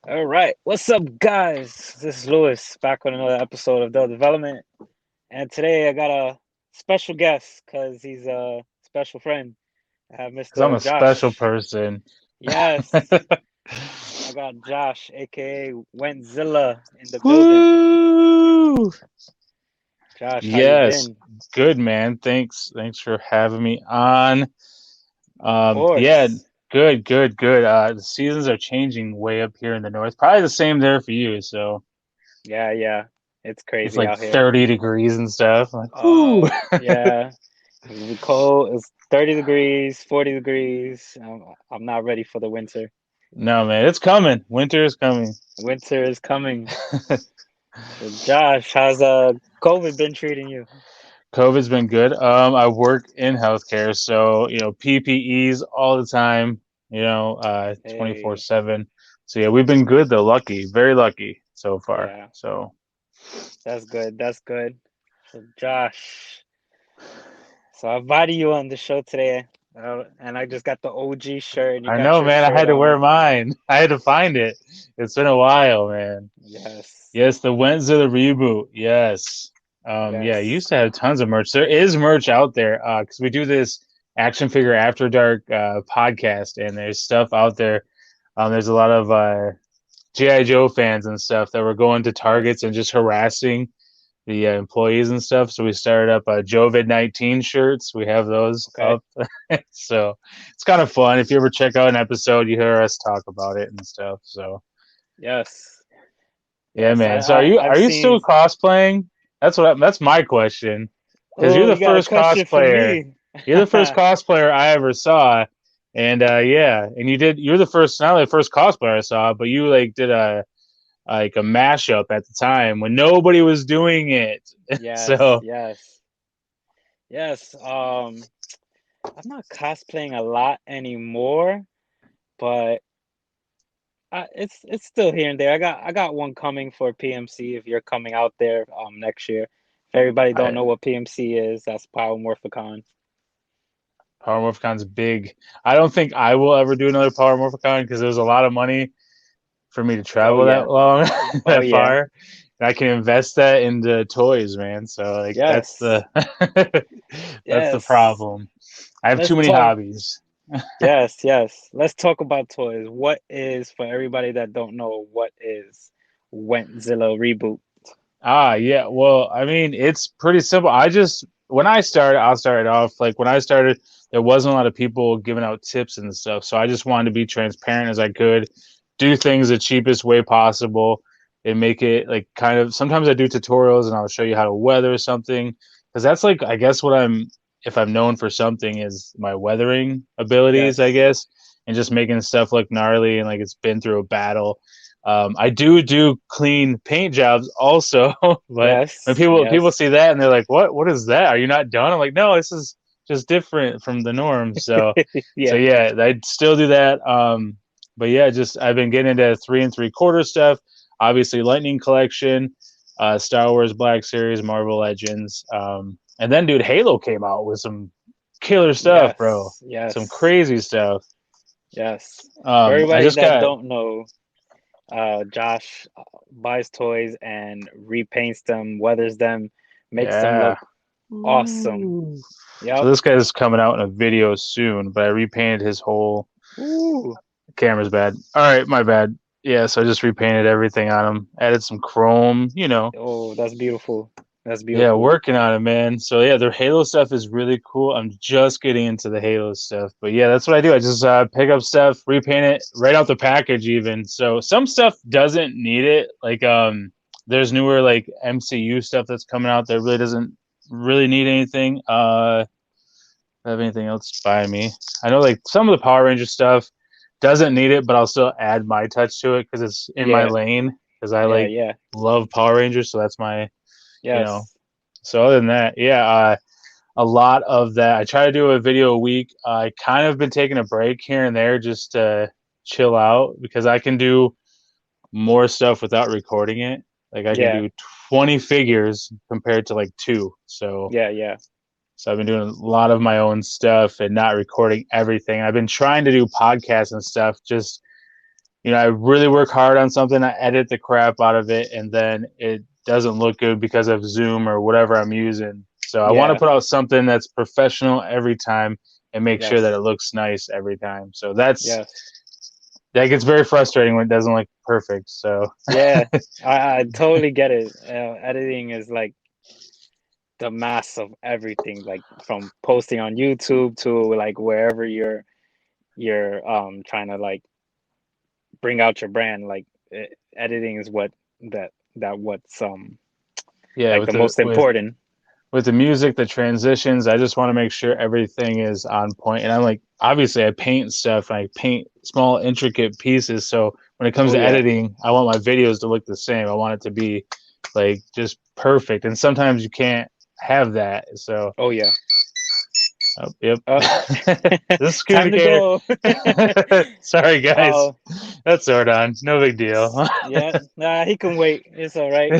All right, what's up, guys? This is Lewis back with another episode of The Development, and today I got a special guest because he's a special friend. I have Because I'm Mr. a special Josh. person. Yes, I got Josh, aka Wentzillah, in the building. Woo! Josh, how you Yes, been? good man. Thanks for having me on. Of Yeah, course. good. The seasons are changing way up here in the north. Probably the same there for you. So Yeah. It's it's crazy like out here. 30 degrees and stuff. I'm like, whoo. Yeah. It's be cold. It's 30 degrees, 40 degrees. I'm not ready for the winter. No, man, it's coming. Winter is coming. Winter is coming. So Josh, how's COVID been treating you? COVID's been good. I work in healthcare, so PPEs all the time. Hey, 24/7. So yeah, we've been good though. Lucky, very lucky so far. yeah, So that's good. That's good. So Josh, so I invited you on the show today, and I just got the OG shirt, and you I got know, your man. I shirt had to wear on. mine. I had to find it. It's been a while, man. Yes, Yes, the Wentzillah reboot. Yes. Yeah, you yes. used to have tons of merch. There is merch out there because we do this Action Figure After Dark podcast, and there's stuff out there. There's a lot of GI Joe fans and stuff that were going to Yes. Targets and just harassing the employees and stuff. So we started up Jovid-19 shirts. We have those Okay. up, so it's kind of fun. If you ever check out an episode, you hear us talk about it and stuff. So Yes. yeah, Yes. man. So are you I've are you seen. still cosplaying? That's my question because you're Oh, the you got a first question for cosplayer. me? You're the first cosplayer I ever saw. And yeah, and you're the first, not only the first cosplayer I saw, but you like did a mashup at the time when nobody was doing it. Yes. So Yes. Yes. I'm not cosplaying a lot anymore, but it's still here and there. I got one coming for PMC if you're coming out there next year. If everybody don't I know what PMC is, that's Power Morphicon. Power Morphicon's big. I don't think I will ever do another Power Morphicon because there's a lot of money for me to Oh travel yeah. that long, Oh that yeah. far. And I can invest that into toys, man. So like that's Yes. the that's the Yes. problem. I have Let's too many talk. hobbies. Yes. Let's talk about toys. What is, for everybody that don't know, what is Wentzillah reboot? Ah, yeah. Well, I mean, it's pretty simple. When I started, I'll start it off. Like when I started, there wasn't a lot of people giving out tips and stuff. So I just wanted to be transparent as I could, do things the cheapest way possible, and make it like kind of. Sometimes I do tutorials and I'll show you how to weather something because that's like I guess what if I'm known for something is my weathering abilities, I Yes. guess, and just making stuff look gnarly and like it's been through a battle. I do clean paint jobs also, but when Yes. people Yes. see that and they're like, What is that? Are you not done?" I'm like, "No, this is just different from the norm." So Yeah. yeah, I still do that. But yeah, just I've been getting into 3 3/4 stuff. Obviously, Lightning Collection, Star Wars Black Series, Marvel Legends, and then dude, Halo came out with some killer stuff, bro. Yes. Some Yes. crazy stuff. Yes. For I everybody just that got don't know, Josh buys toys and repaints them, weathers them, makes them yeah. look awesome. Ooh. So Yep. this guy's coming out in a video soon, but I repainted his whole Ooh. camera's bad. All right, my bad. Yeah, so I just repainted everything on him, added some chrome. Oh, that's beautiful. That's Yeah, beautiful. working on it, man. So yeah, the Halo stuff is really cool. I'm just getting into the Halo stuff, but yeah, that's what I do. I just pick up stuff, repaint it right out the package, even. So some stuff doesn't need it. Like there's newer like MCU stuff that's coming out that really doesn't really need anything. Have anything else by me? I know like some of the Power Ranger stuff doesn't need it, but I'll still add my touch to it because it's in my Yeah. lane because I Yeah. like Yeah. love Power Rangers, so that's my you know. Yes. So other than that, yeah, a lot of that. I try to do a video a week. I kind of been taking a break here and there just to chill out because I can do more stuff without recording it. Like I can Yeah. do 20 figures compared to like two. Yeah. Yeah. So I've been doing a lot of my own stuff and not recording everything. I've been trying to do podcasts and stuff, just I really work hard on something, I edit the crap out of it, and then it doesn't look good because of Zoom or whatever I'm using. So I want to Yeah. put out something that's professional every time and make sure that it Yes. looks nice every time. So that gets very frustrating when it doesn't look perfect. So Yeah. I totally get it. Editing is like the mass of everything, like from posting on YouTube to like wherever you're trying to like bring out your brand. Like editing is what's yeah, like the most important. with the music, the transitions, I just want to make sure everything is on point. And I'm like, obviously, I paint stuff, and I paint small, intricate pieces. So when it comes Oh to yeah. editing, I want my videos to look the same. I want it to be like just perfect. And sometimes you can't have that. So, Oh yeah. oh, yep. Uh, This time to communicator. go. Sorry, guys. uh, That's Zordon. No big deal. yeah, nah, he can wait. It's all right.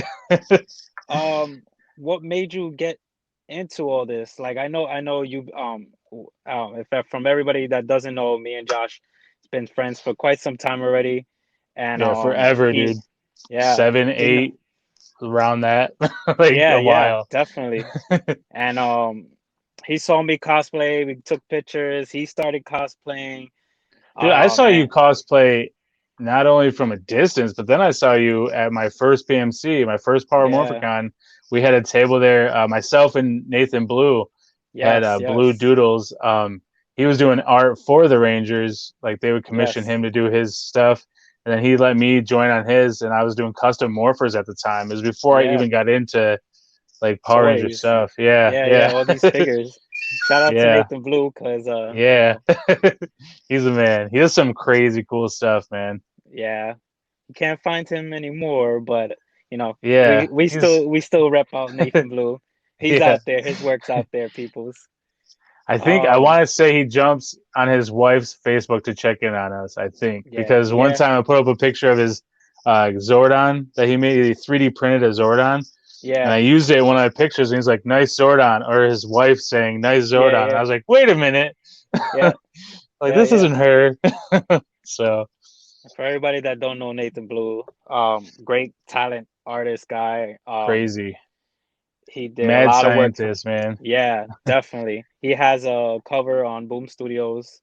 What made you get into all this? Like, I know you. If from everybody that doesn't know, me and Josh has been friends for quite some time already, and Yeah, forever, he, dude. yeah, Seven, he, eight, around that. Like yeah, a yeah, while. definitely, and he saw me cosplay. We took pictures. He started cosplaying. Dude, I saw you And cosplay not only from a distance, but then I saw you at my first PMC, my first Power yeah, Morphicon. We had a table there. Myself and Nathan Blue had yes, Blue yes, Doodles. He was doing art for the Rangers. Like they would commission yes, him to do his stuff. And then he let me join on his, and I was doing custom morphers at the time. It was before I yeah. even got into like Power Ranger Toys. stuff. Yeah, Yeah, yeah, yeah, all these figures. Shout out to yeah, Nathan Blue, cause yeah. He's a man. He does some crazy cool stuff, man. yeah, you can't find him anymore, but we Yeah, we he's still we still rep out Nathan Blue. He's yeah. out there. His work's out there, peoples. I think I Um, want to say he jumps on his wife's Facebook to check in on us. I think yeah, because one yeah, time I put up a picture of his Zordon that he made. He 3D printed a Zordon, and yeah, I used it in one of my pictures. And he's like, "Nice Zordon," or his wife saying, "Nice yeah, Zordon." And I yeah, was like, "Wait a minute, yeah, like yeah, this yeah. isn't her." So For everybody that don't know Nathan Blue, great talent, artist guy. crazy, He did a mad lot of work for, scientist, man. yeah, definitely. He has a cover on Boom Studios.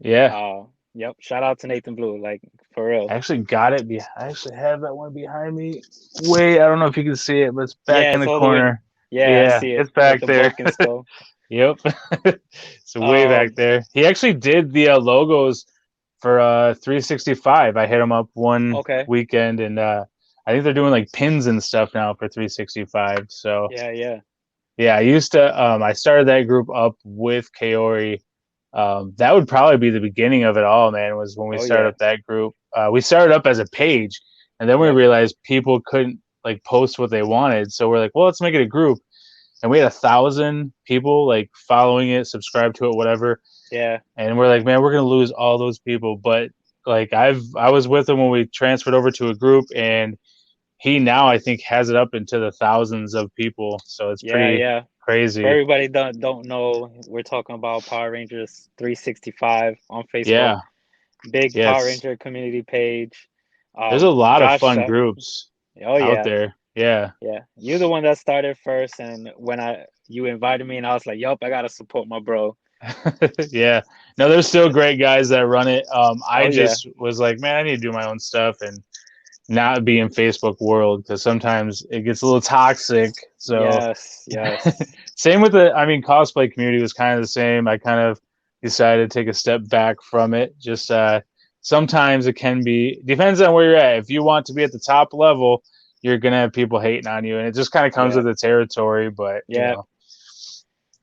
Yeah. Uh, yep. Shout out to Nathan Blue, like for real. I actually got it. I actually have that one behind me. Wait, I don't know if you can see it, but it's back Yeah, in it's the all the way. corner. Yeah, I Yeah, see it it's with back the there. broken skull. Yep. It's way back Um, there. He actually did the logos for 365. I hit him up one okay. weekend, and I think they're doing like pins and stuff now for 365. So Yeah, yeah. yeah, I started that group up with Kaori. That would probably be the beginning of it all, man, was when we Oh started yeah. up that group. We started up as a page, and then we Yep. realized people couldn't like post what they wanted. So we're like, well, let's make it a group. And we had 1,000 people like following it, subscribe to it, whatever. Yeah. And we're like, man, we're gonna lose all those people. But like I was with him when we transferred over to a group, and he now I think has it up into the thousands of people. So it's Yeah, pretty yeah. For crazy. everybody don't know, we're talking about Power Rangers 365 on Facebook. Yeah. Big Power Yes. Ranger community page. There's a lot of Josh, fun groups oh out yeah, there. Yeah. yeah. You're the one that started first, and when I you invited me, and I was like, "Yup, I gotta support my bro." Yeah. No, there's still great guys that run it. I Oh yeah. just was like, man, I need to do my own stuff and not be in Facebook world because sometimes it gets a little toxic. So Yes, yes. same with I mean, cosplay community was kind of the same. I kind of decided to take a step back from it. Just sometimes it can be depends on where you're at. If you want to be at the top level, you're gonna have people hating on you, and it just kind of comes Yeah, with the territory. But yeah,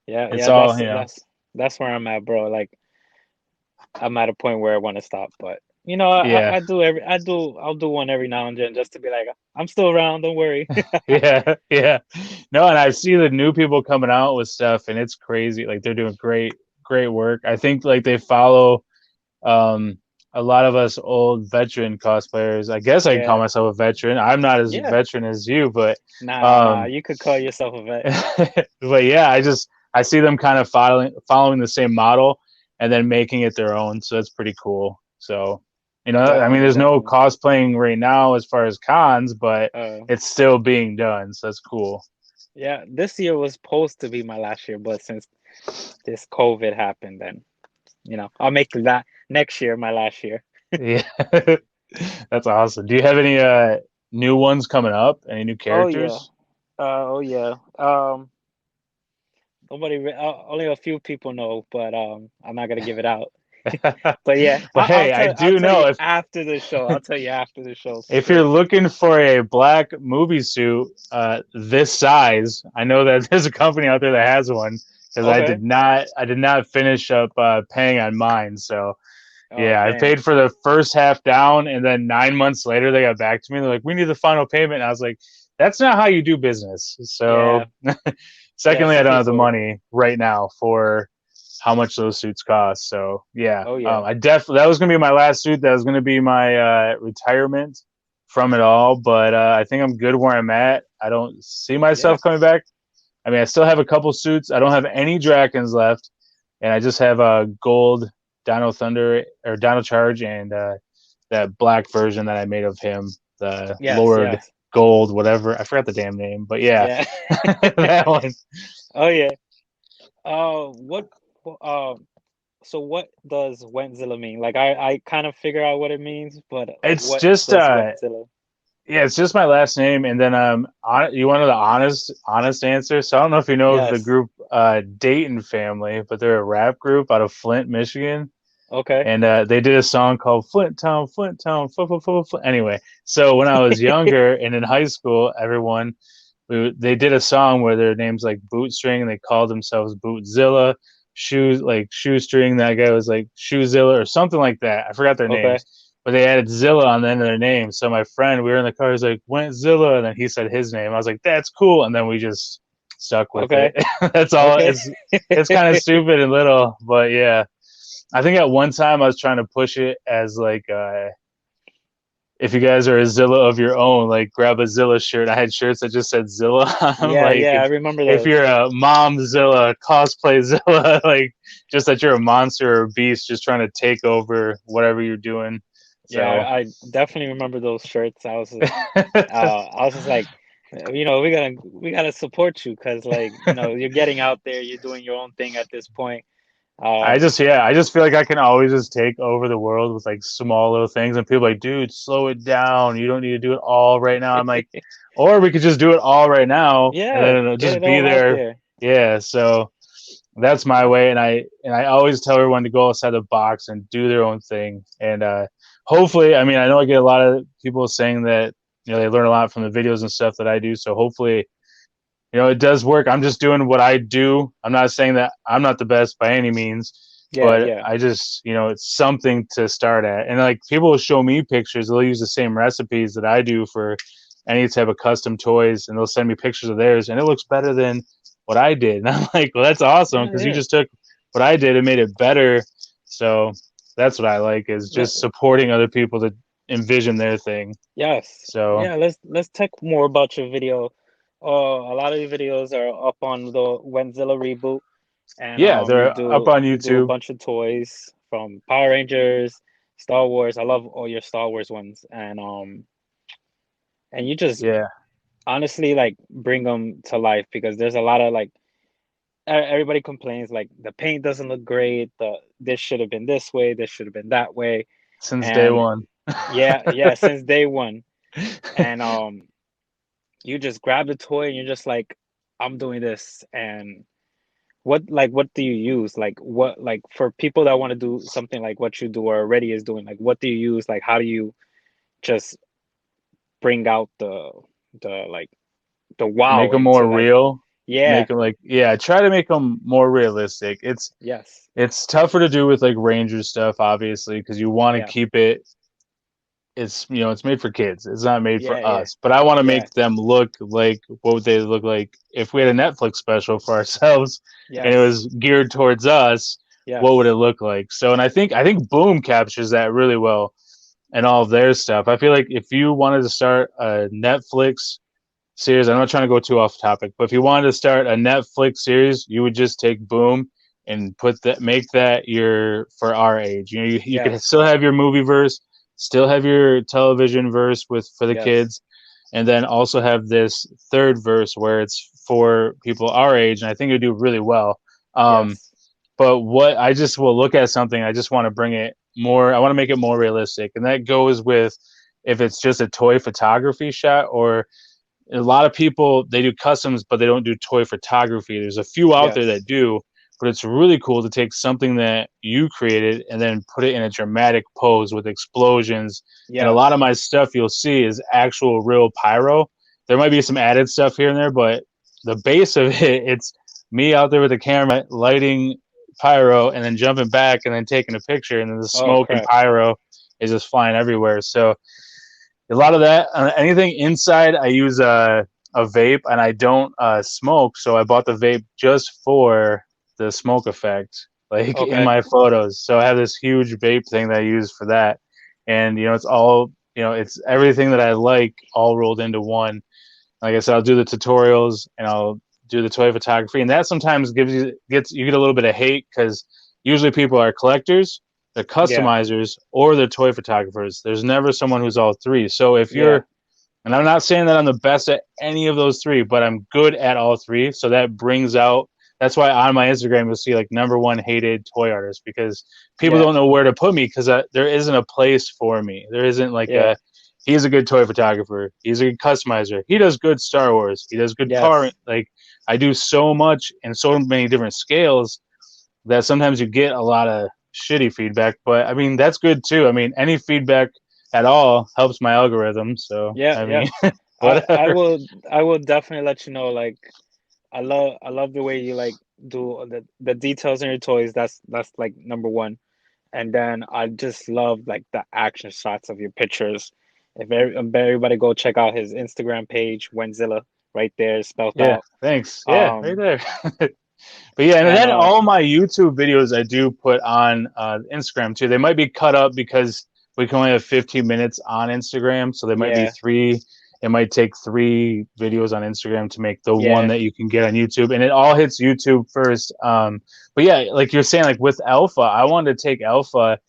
yeah, it's yeah. all That's where I'm at, bro. Like I'm at a point where I want to stop, but yeah, I'll do one every now and then just to be like, I'm still around. Don't worry. yeah, yeah. No, and I see the new people coming out with stuff, and it's crazy. Like they're doing great work. I think like they follow um, a lot of us old veteran cosplayers. I guess I can call Yeah, myself a veteran. I'm not as yeah. veteran as you, but Nah. um, You could call yourself a vet. but yeah, I see them kind of following the same model and then making it their own. So that's pretty cool. So I mean, Definitely, there's no definitely. cosplaying right now as far as cons, but Uh, it's still being done. So that's cool. yeah, this year was supposed to be my last year, but since this COVID happened, then I'll make that next year my last year. Yeah. That's awesome. Do you have any new ones coming up? Any new Oh yeah. characters? Oh yeah. Only a few people know, but I'm not gonna give it out. But yeah, But I'll hey, I tell I'll do tell you know after the show. I'll tell you after the show for if you're sure. looking for a black movie suit this size, I know that there's a company out there that has one because Okay. I did not finish up paying on mine. So Oh yeah, I dang. paid for the first half down, and then 9 months later they got back to me. They're like, "We need the final payment." And I was like, "That's not how you do business." So, Yeah. Yeah. secondly, I Some don't have the people. money right now for how much those suits cost. So, yeah, Oh yeah. I definitely that was gonna be my last suit. That was gonna be my retirement from it all. But I think I'm good where I'm at. I don't see myself coming Yes. back. I mean, I still have a couple suits. I don't have any Drakens left, and I just have a gold Dino Thunder or Dino Charge and that black version that I made of him, the Yes. Lord Yes. Gold, whatever. I forgot the damn name, but yeah, Yeah. that one. Oh yeah. What? Um. So what does Wentzillah mean? Like I kind of figure out what it means, but like It's what just does Wentzillah? yeah, it's just my last name, and then you wanted the honest answer. So I don't know if you know the Yes. group Dayton Family, but they're a rap group out of Flint, Michigan. Okay. And they did a song called Flint Town, Flint Town, Flint. Anyway, so when I was younger and in high school, they did a song where their names like Bootstring, and they called themselves Bootzilla. Shoes like Shoestring, that guy was like Shoezilla or something like that. I forgot their Okay. names, but they added Zilla on the end of their name. So my friend, we were in the car, he's like Wentzilla, and then he said his name. I was like, that's cool, and then we just stuck with it. Okay. That's all. Okay. It's kind of stupid and little, but yeah. I think at one time I was trying to push it as like if you guys are a Zilla of your own, like grab a Zilla shirt. I had shirts that just said Zilla on them. Yeah, Like yeah, I remember if those. you're a mom Zilla, cosplay Zilla, like just that you're a monster or a beast just trying to take over whatever you're doing. Yeah, So I definitely remember those shirts. I was just like, we gotta support you because you're getting out there, you're doing your own thing at this point. Um, I just feel like I can always just take over the world with like small little things, and people are like, dude, slow it down. You don't need to do it all right now. I'm like, or we could just do it all right now, and yeah, then it'll get just it be all out there. there. Yeah, so that's my way, and I always tell everyone to go outside the box and do their own thing, and hopefully, I mean, I know I get a lot of people saying that they learn a lot from the videos and stuff that I do, so hopefully it does work. I'm just doing what I do. I'm not saying that I'm not the best by any means, Yeah, but yeah, I just, it's something to start at. And like people will show me pictures, they'll use the same recipes that I do for any type of custom toys, and they'll send me pictures of theirs, and it looks better than what I did. And I'm like, well, that's awesome yeah, because you yeah. just took what I did and made it better. So that's what I like is Let, just supporting other people to envision their thing. yes, So yeah. Let's talk more about your video. A lot of your videos are up on the Wentzilla reboot, and yeah, you they're up do on you do a YouTube. bunch of toys from Power Rangers, Star Wars. I love all your Star Wars ones, and you just Yeah. honestly like bring them to life because there's a lot of like everybody complains like the paint doesn't look great, this should have been this way, this should have been that way, Since day and one. yeah, yeah, since day one, and you just grab the toy and you're just like, I'm doing this, and what do you use? Like what like for people that want to do something like what you do or already is doing, like what do you use? Like how do you just bring out the like the Make wow them into more like real. yeah, Make them like yeah. Try to make them more realistic. yes, It's tougher to do with like Ranger stuff, obviously, because you want to yeah, keep it. It's made for kids. It's not made yeah, for yeah, us. But I want to yeah, make them look like what would they look like if we had a Netflix special for ourselves and it yes, was geared towards us. What would it yes, look like? So, and I think Boom captures that really well and all of their stuff. I feel like if you wanted to start a Netflix series. I'm not trying to go too off topic, but if you wanted to start a Netflix series, you would just take Boom and make that your for our age. You could yes, still have your movie verse, still have your television verse with for the Yes. kids, and then also have this third verse where it's for people our age, and I think it do really well. Um, Yes. but what I just will look at something, I just want to bring it more. I want to make it more realistic, and that goes with if it's just a toy photography shot, or a lot of people they do customs, but they don't do toy photography. There's a few out there Yes. that do, but it's really cool to take something that you created and then put it in a dramatic pose with explosions. And a lot of Yes. my stuff you'll see is actual real pyro. There might be some added stuff here and there, but the base of it, it's me out there with the camera lighting pyro and then jumping back and then taking a picture, and then the Oh smoke and crap. pyro is just flying everywhere. So a lot of that. Anything inside, I use a vape, and I don't smoke. So I bought the vape just for the smoke effect, like in Okay. my photos. So I have this huge vape thing that I use for that, and it's all it's everything that I like all rolled into one. Like I said, I'll do the tutorials and I'll do the toy photography, and that sometimes gets you get a little bit of hate because usually people are collectors, they're Yeah. customizers, or they're toy photographers. There's never someone who's all three. So if Yeah. you're, and I'm not saying that I'm the best at any of those three, but I'm good at all three. So that brings out. That's why on my Instagram you'll see like number one hated toy artist, because people Yeah. don't know where to put me because there isn't a place for me. There isn't like Yeah. a he's a good toy photographer. He's a good customizer. He does good Star Wars. He does good car. Yes. Like I do so much and so many different scales that sometimes you get a lot of shitty feedback. But I mean, that's good too. I mean, any feedback at all helps my algorithm. So Yeah. I Yeah. mean, I whatever. will definitely let you know. Like I love the way you like do the details in your toys. That's like number one. And then I just love like the action shots of your pictures. If everybody go check out his Instagram page, Wentzillah, right there spelled Yeah. out. Thanks. Yeah. Right Um there. But yeah, and and then all my YouTube videos I do put on Instagram too. They might be cut up because we can only have 15 minutes on Instagram, so there might be yeah, three. It might take three videos on Instagram to make the one yeah, that you can get on YouTube, and it all hits YouTube first. But yeah, like you're saying, like with Alpha, I wanted to take Alpha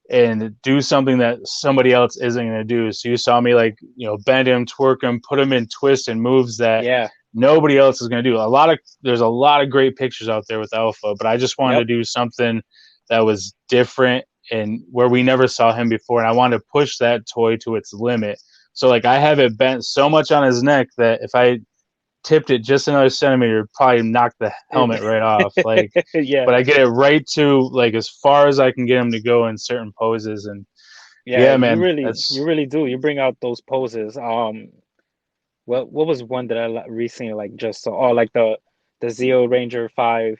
and do something that somebody else isn't going to do. So you saw me like bend him, twerk him, put him in twist and moves that yeah, nobody else is going to do. There's a lot of great pictures out there with Alpha, but I just wanted yep, to do something that was different and where we never saw him before, and I wanted to push that toy to its limit. So like I have it bent so much on his neck that if I tipped it just another centimeter, it'd probably knock the helmet right off. Like, yeah, but I get it right to like as far as I can get him to go in certain poses, and yeah. yeah, man, You that's really do. You bring out those poses. What was one that I recently like just saw? Oh, like the Zeo Ranger 5.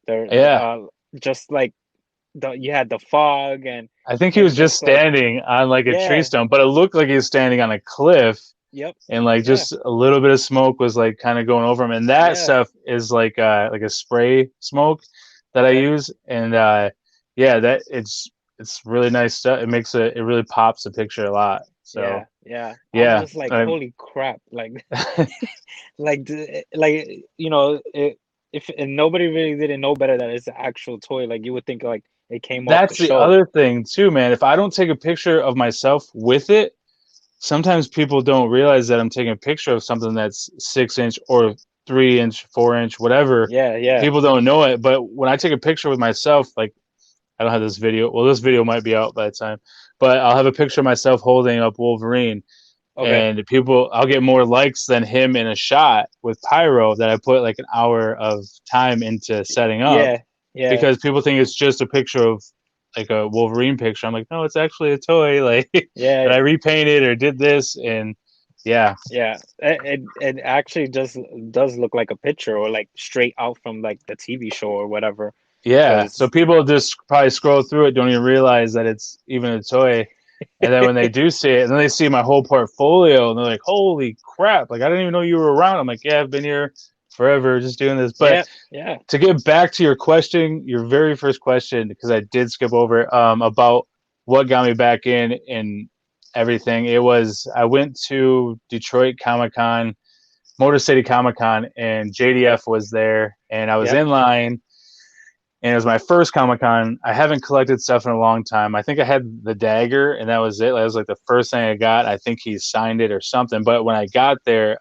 The yeah. just like the you had the fog I think he and was just just like standing on like a tree yeah, stump, but it looked like he was standing on a cliff, yep, and like yeah, just a little bit of smoke was like kind of going over him. And that yeah. stuff is like a spray smoke that I Okay. use, and yeah, that it's really nice stuff. It really pops the picture a lot. Yeah, So yeah. I'm yeah, just like, holy crap! Like, like if and nobody really didn't know better that it's an actual toy. Like you would think like it came off the that's the shelf. other thing too, man. If I don't take a picture of myself with it, sometimes people don't realize that I'm taking a picture of something that's 6 inch or 3 inch, 4 inch, whatever. Yeah, yeah. People don't know it. But when I take a picture with myself, like I don't have this video. Well, this video might be out by the time, but I'll have a picture of myself holding up Wolverine, Okay. and I'll get more likes than him in a shot with pyro that I put like an hour of time into setting up, Yeah, yeah, because people think it's just a picture of like a Wolverine picture. I'm like, no, it's actually a toy. Like that yeah, I repainted or did this, and yeah, yeah. It actually just does look like a picture or like straight out from like the TV show or whatever. yeah. So Because people just probably scroll through it, don't even realize that it's even a toy. And then when they do see it, and then they see my whole portfolio, and they're like, "Holy crap! Like I didn't even know you were around." I'm like, "Yeah, I've been here forever, just doing this." But yeah, yeah, to get back to your question, your very first question, because I did skip over about what got me back in and everything. It was I went to Detroit Comic Con, Motor City Comic Con, and okay, JDF was there, and I was yep, in line, and it was my first Comic Con. I haven't collected stuff in a long time. I think I had the dagger, and that was it. That was like the first thing I got. I think he signed it or something. But when I got there,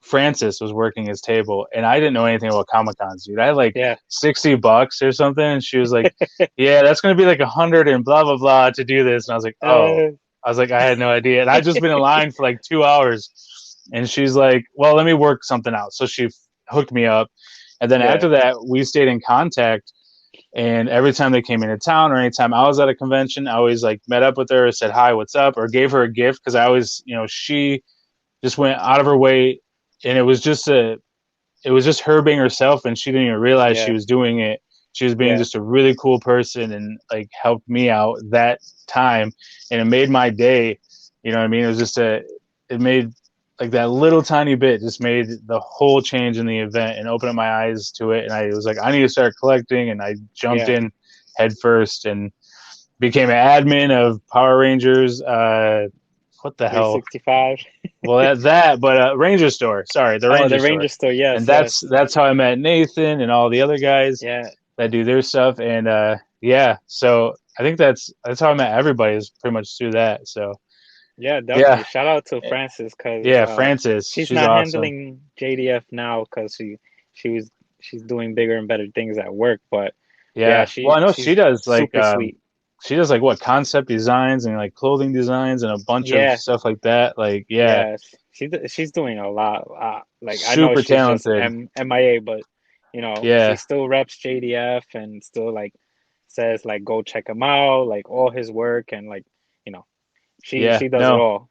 Francis was working his table, and I didn't know anything about Comic Cons, dude. I had like Yeah. $60 or something, and she was like, "Yeah, that's gonna be like 100 and blah blah blah to do this." And I was like, "Oh," Uh, I was like, "I had no idea," and I'd just been in line for like 2 hours, and she's like, "Well, let me work something out." So she hooked me up, and then yeah. after that, we stayed in contact. And every time they came into town or anytime I was at a convention, I always like met up with her, said hi, what's up, or gave her a gift because I always, she just went out of her way, and it was just her being herself, and she didn't even realize she Yeah. was doing it. She was being Yeah. just a really cool person and like helped me out that time, and it made my day. You know what I mean? It was just it made like that little tiny bit just made the whole change in the event and opened up my eyes to it. And I was like, I need to start collecting, and I jumped Yeah. in head first and became an admin of Power Rangers. What the hell? 365. Well, that, but Ranger Store. Sorry, the Oh, Ranger the Store, Ranger store. and Yes. that's Yes. that's how I met Nathan and all the other guys Yeah. that do their stuff. And yeah, so I think that's how I met everybody is pretty much through that. So Yeah. yeah, Definitely. Shout out to Francis because yeah, Francis, she's she's not awesome. handling JDF now because she was she's doing bigger and better things at work. But yeah, Yeah, well, I know she's super sweet. she does like what concept designs and like clothing designs and a bunch of Yeah. stuff like that. Like yeah, Yeah. She's doing a lot. Like I know super she's just talented. MIA, but she Yeah, still reps JDF and still like says like go check him out, like all his work and like you know yeah, she does it no, all.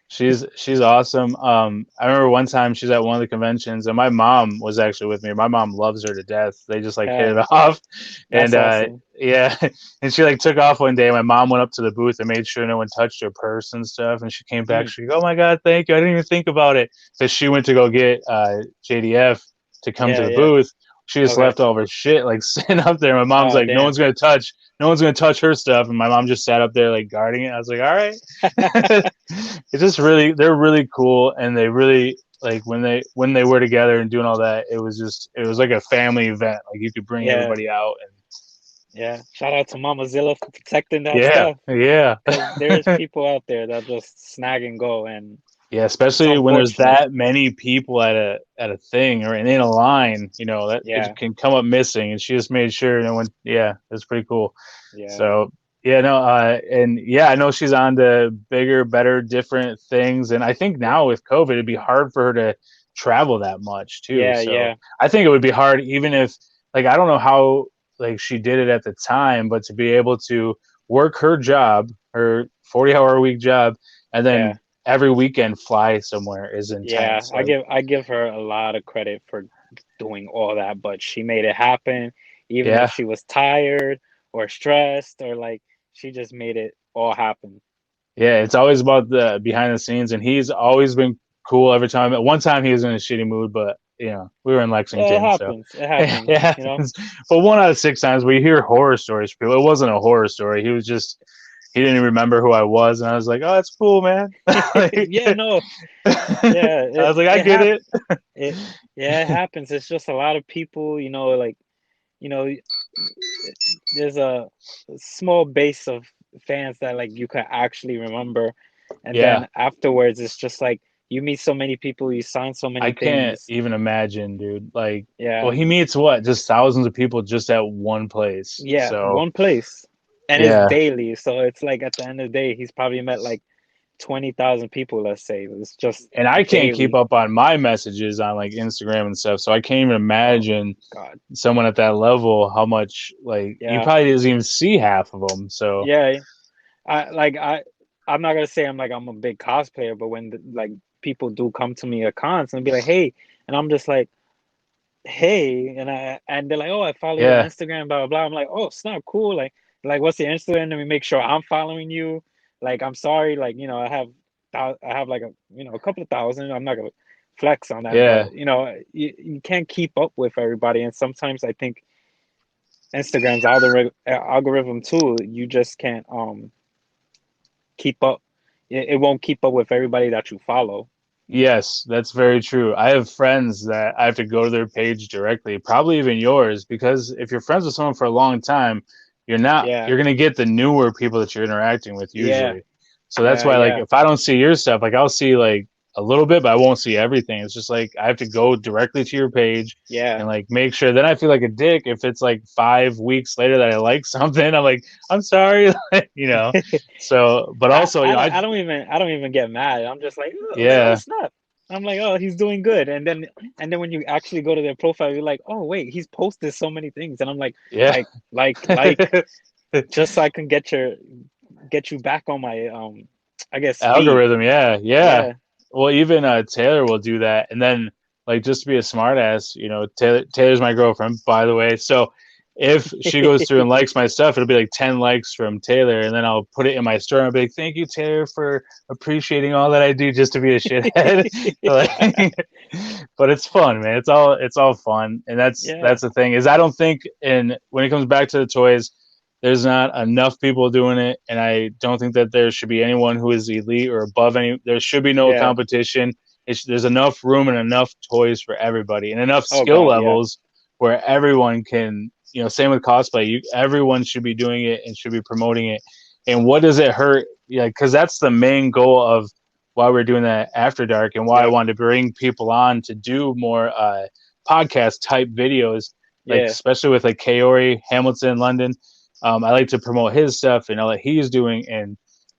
she's awesome. I remember one time she's at one of the conventions, and my mom was actually with me. My mom loves her to death. They just like hit Yeah, it off, and that's awesome. yeah, and she like took off one day. My mom went up to the booth and made sure no one touched her purse and stuff. And she came back. Mm. She goes, "Oh my god, thank you. I didn't even think about it." So she went to go get JDF to come to Yeah, the yeah. booth. She just Okay. left all of her shit like sitting up there. My mom's Oh like, "No damn. one's gonna touch. No one's gonna touch her stuff." And my mom just sat up there like guarding it. I was like, "All right." It's just really they're really cool, and they really like when they were together and doing all that, it was like a family event. Like you could bring Yeah, everybody out. And yeah. Shout out to Mama Zilla for protecting that yeah, stuff yeah. because there's people out there that just snag and go, and Yeah, it's especially when there's unfortunate. that many people at a thing or in a line, that it Yeah, can come up missing. And she just made sure no one. Yeah, it's pretty cool. yeah, So yeah, no, and yeah, I know she's on to bigger, better, different things. And I think yeah, now with COVID, it'd be hard for her to travel that much too. yeah, So yeah, I think it would be hard, even if like I don't know how like she did it at the time, but to be able to work her job, her 40-hour a week job, and yeah. then every weekend fly somewhere is Yeah, intense. I Like, give her a lot of credit for doing all that, but she made it happen, even if yeah, she was tired or stressed or like she just made it all happen. yeah, it's always about the behind the scenes, and he's always been cool every time. At one time, he was in a shitty mood, but we were in Yeah, it Lexington, so happens. It it happens, you know? happens. But 1 out of 6 times we hear horror stories from people. It wasn't a horror story. He didn't even remember who I was, and I was like, "Oh, that's cool, man." Like, Yeah, no. Yeah, I was like, "I it get hap it." it yeah, it happens. It's just a lot of people, like, you know, there's a small base of fans that like you can actually remember, and Yeah, then afterwards it's just like you meet so many people, you sign so I many can't things. even imagine, dude. Like, well, Yeah, he meets what? Just thousands of people just at one place. yeah, So, one place, and it's yeah. daily. So it's like at the end of the day, he's probably met like 20,000 people. Let's say it's just And I can't keep daily. up on my messages on like Instagram and stuff. So I can't even Oh imagine God, someone at that level how much like you yeah, probably doesn't even see half of them. So, yeah. I'm not gonna say I'm a big cosplayer, but when like people do come to me at cons and be like, hey, and I'm just like, hey, and they're like, oh, I follow you on yeah. Instagram, blah blah blah. I'm like, oh, it's not cool. Like what's your Instagram? Let me make sure I'm following you. Like I'm sorry, like I have like a couple of thousand. I'm not gonna flex on that, Yeah. but you can't keep up with everybody, and sometimes I think Instagram's algorithm too. You just can't keep up. It won't keep up with everybody that you follow. Yes, that's very true. I have friends that I have to go to their page directly, probably even yours, because if you're friends with someone for a long time, Yeah, you're gonna get the newer people that you're interacting with yeah, usually. So that's yeah, why like yeah, if I don't see your stuff, like I'll see like a little bit, but I won't see everything. It's just like I have to go directly to your page yeah. and like make sure. Then I feel like a dick if it's like 5 weeks later that I like something. I'm like, I'm sorry, you know. So, but also, I don't even get mad. I'm just like, oh yeah, snap. I'm like, oh, he's doing good. And then when you actually go to their profile, you're like, oh wait, he's posted so many things. And I'm yeah. like, just so I can get you back on my I guess feed. Algorithm, yeah, yeah. Yeah. Well, even Taylor will do that, and then like just to be a smartass, you know, Taylor's my girlfriend, by the way. So if she goes through and likes my stuff, it'll be like 10 likes from Taylor, and then I'll put it in my story. I'll be like, "Thank you, Taylor, for appreciating all that I do, just to be a shithead." Like, but it's fun, man. It's all fun, and that's Yeah. that's the thing is I don't think in when it comes back to the toys there's not enough people doing it, and I don't think that there should be anyone who is elite or above any. There should be no Yeah. competition. There's enough room and enough toys for everybody, and enough Oh skill God, yeah. levels where everyone can. You know, same with cosplay. Everyone should be doing it and should be promoting it. And what does it hurt? Yeah, because that's the main goal of why we're doing that after dark, and why I Yep. wanted to bring people on to do more podcast type videos, like Yeah. especially with like Kaori Hamilton, London. I like to promote his stuff and all that he's doing, and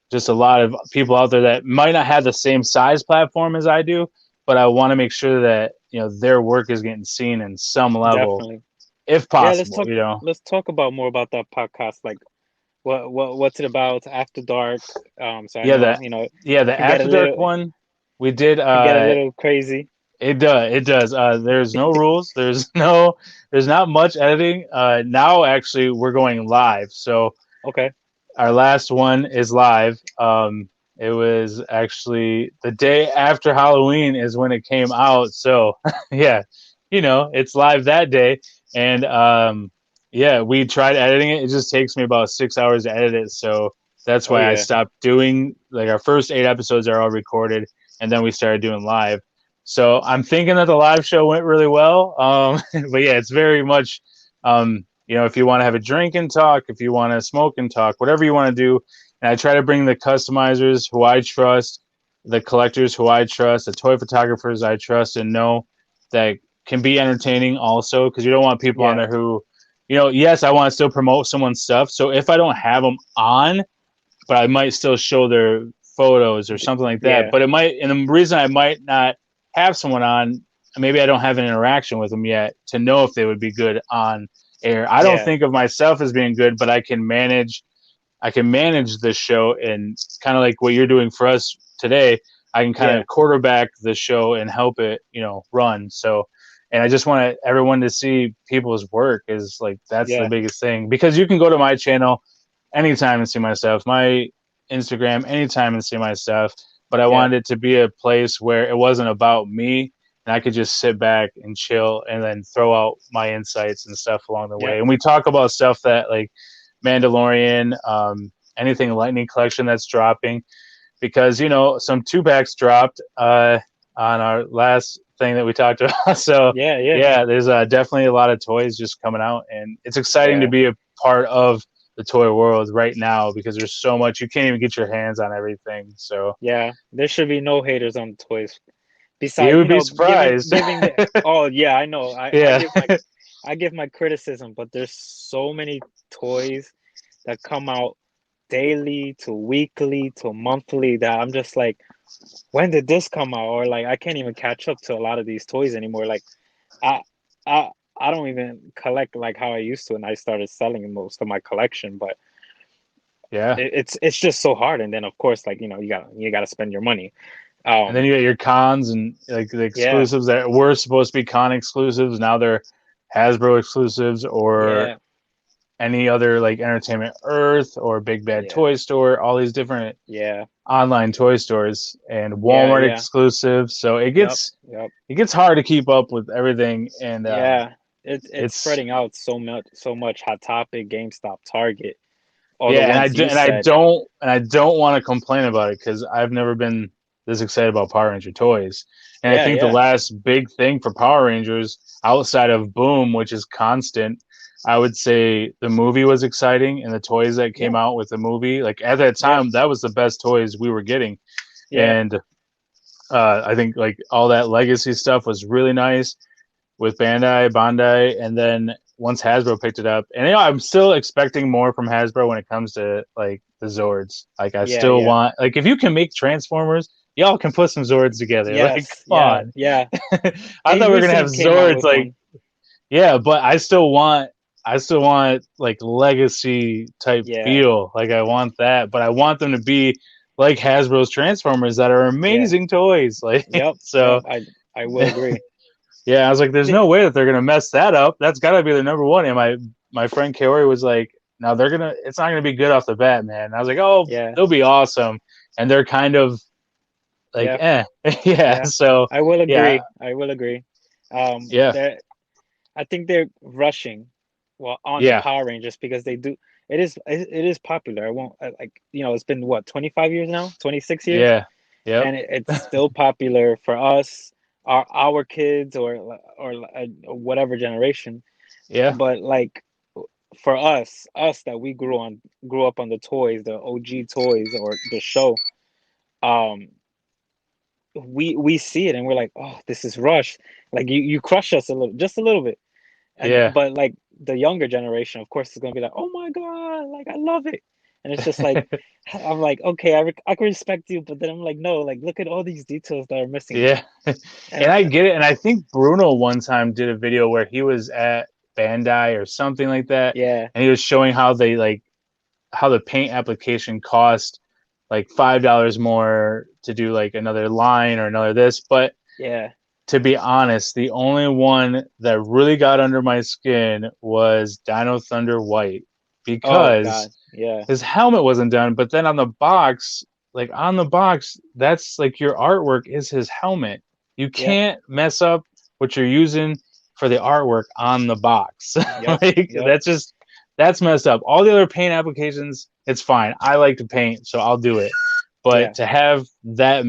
just a lot of people out there that might not have the same size platform as I do, but I want to make sure that their work is getting seen in some level, Definitely. if Yeah, possible. You know, let's talk about more about that podcast. Like what's it about? It's After Dark. So I yeah, know, the yeah the can get a After Dark little one we did. can get a little crazy. It does. There's no rules. There's not much editing. Now actually we're going live, so Okay. our last one is live. It was actually the day after Halloween is when it came out. So yeah, it's live that day. And yeah, we tried editing it. It just takes me about 6 hours to edit it. So that's Oh why I yeah. stopped doing like our first 8 episodes are all recorded, and then we started doing live. So I'm thinking that the live show went really well. But yeah, it's very much if you want to have a drink and talk, if you want to smoke and talk, whatever you want to do. And I try to bring the customizers who I trust, the collectors who I trust, the toy photographers I trust and know that can be entertaining also, because you don't want people on Yeah. there who, yes, I want to still promote someone's stuff. So if I don't have them on, but I might still show their photos or something like that. Yeah. But it might, and the reason I might not have someone on, maybe I don't have an interaction with them yet to know if they would be good on air. I don't Yeah. think of myself as being good, but I can manage this show, and kind of like what you're doing for us today. I can kind Yeah. of quarterback the show and help it, run. So, and I just want everyone to see people's work is like that's the Yeah. biggest thing, because you can go to my channel anytime and see my stuff, my Instagram anytime and see my stuff. But I Yeah. wanted it to be a place where it wasn't about me, and I could just sit back and chill and then throw out my insights and stuff along the Yeah. way. And we talk about stuff that like Mandalorian, anything Lightning Collection that's dropping, because some 2 packs dropped on our last thing that we talked about. So Yeah. Yeah. yeah, there's definitely a lot of toys just coming out, and it's exciting to Yeah. be a part of the toy world right now, because there's so much you can't even get your hands on everything. So Yeah. There should be no haters on toys. you Besides, would be surprised. giving the oh yeah, I know. Yeah, I give my criticism, but there's so many toys that come out daily to weekly to monthly that I'm just like, when did this come out? Or like I can't even catch up to a lot of these toys anymore. Like I I I don't even collect like how I used to, and I started selling most of my collection, but yeah. it's just so hard. And then of course, like you gotta spend your money. And then Um you got your cons and like the yeah, exclusives that were supposed to be con exclusives. Now they're Hasbro exclusives, or yeah, any other like Entertainment Earth or Big Bad yeah, Toy Store, all these different yeah, online toy stores and yeah, Walmart yeah. exclusives. So it Yep, gets yep. it gets hard to keep up with everything, and Yeah, it's it's spreading out so much. Hot Topic, GameStop, Target, all the yeah, and ones you I said. don't want to complain about it, because I've never been. this excited about Power Ranger toys. And I Yeah, think the yeah, last big thing for Power Rangers outside of Boom, which is constant, I would say the movie was exciting and the toys that yeah, came out with the movie. Like at that yeah, time, that was the best toys we were getting. yeah, And I think like all that legacy stuff was really nice with Bandai, and then once Hasbro picked it up, and I'm still expecting more from Hasbro when it comes to like the Zords. Like I yeah, still yeah. want like if you can make Transformers, y'all can put some Zords together. Like Yes, come yeah, on. yeah. I They thought we were gonna have recently came out Zords with like one. yeah, but I still want like legacy type Yeah, feel. Like I want that, but I want them to be like Hasbro's Transformers that are yeah. amazing toys. Like Yep, so yep. I will agree. yeah, I was like, there's The- no way that they're gonna mess that up. That's gotta be the number one. And my friend Corey was like, now it's not gonna be good off the bat, man. And I was like, oh, Yeah, they'll be awesome. And they're kind of like, yeah, yeah. yeah. So I will yeah, agree. I will agree. yeah, That I think they're rushing, well, on the yeah, Power Rangers because they do. It is popular. I won't like it's been what 25 years now, 26 years, yeah, yep, and it's still popular for us, our kids, or whatever generation. yeah, But like for us that we grew up on the toys, the OG toys or the show, um, we see it and we're like, oh, this is rushed. Like you crush us a little, just a little bit. And yeah. but like the younger generation, of course, is gonna be like, oh my God, like I love it. And it's just like I'm like, okay, I can respect you, but then I'm like, no, like look at all these details that are missing. Yeah. And And I get it. And I think Bruno one time did a video where he was at Bandai or something like that. yeah, And he was showing how they like how the paint application cost like $5 more to do like another line or another this. But yeah. to be honest, the only one that really got under my skin was Dino Thunder White Oh because God, yeah, his helmet wasn't done. But then on the box, that's like your artwork is his helmet. You yep, can't mess up what you're using for the artwork on the box. yep, Like yep, that's messed up. All the other paint applications, it's fine. I like to paint, so I'll do it. But yeah, to have that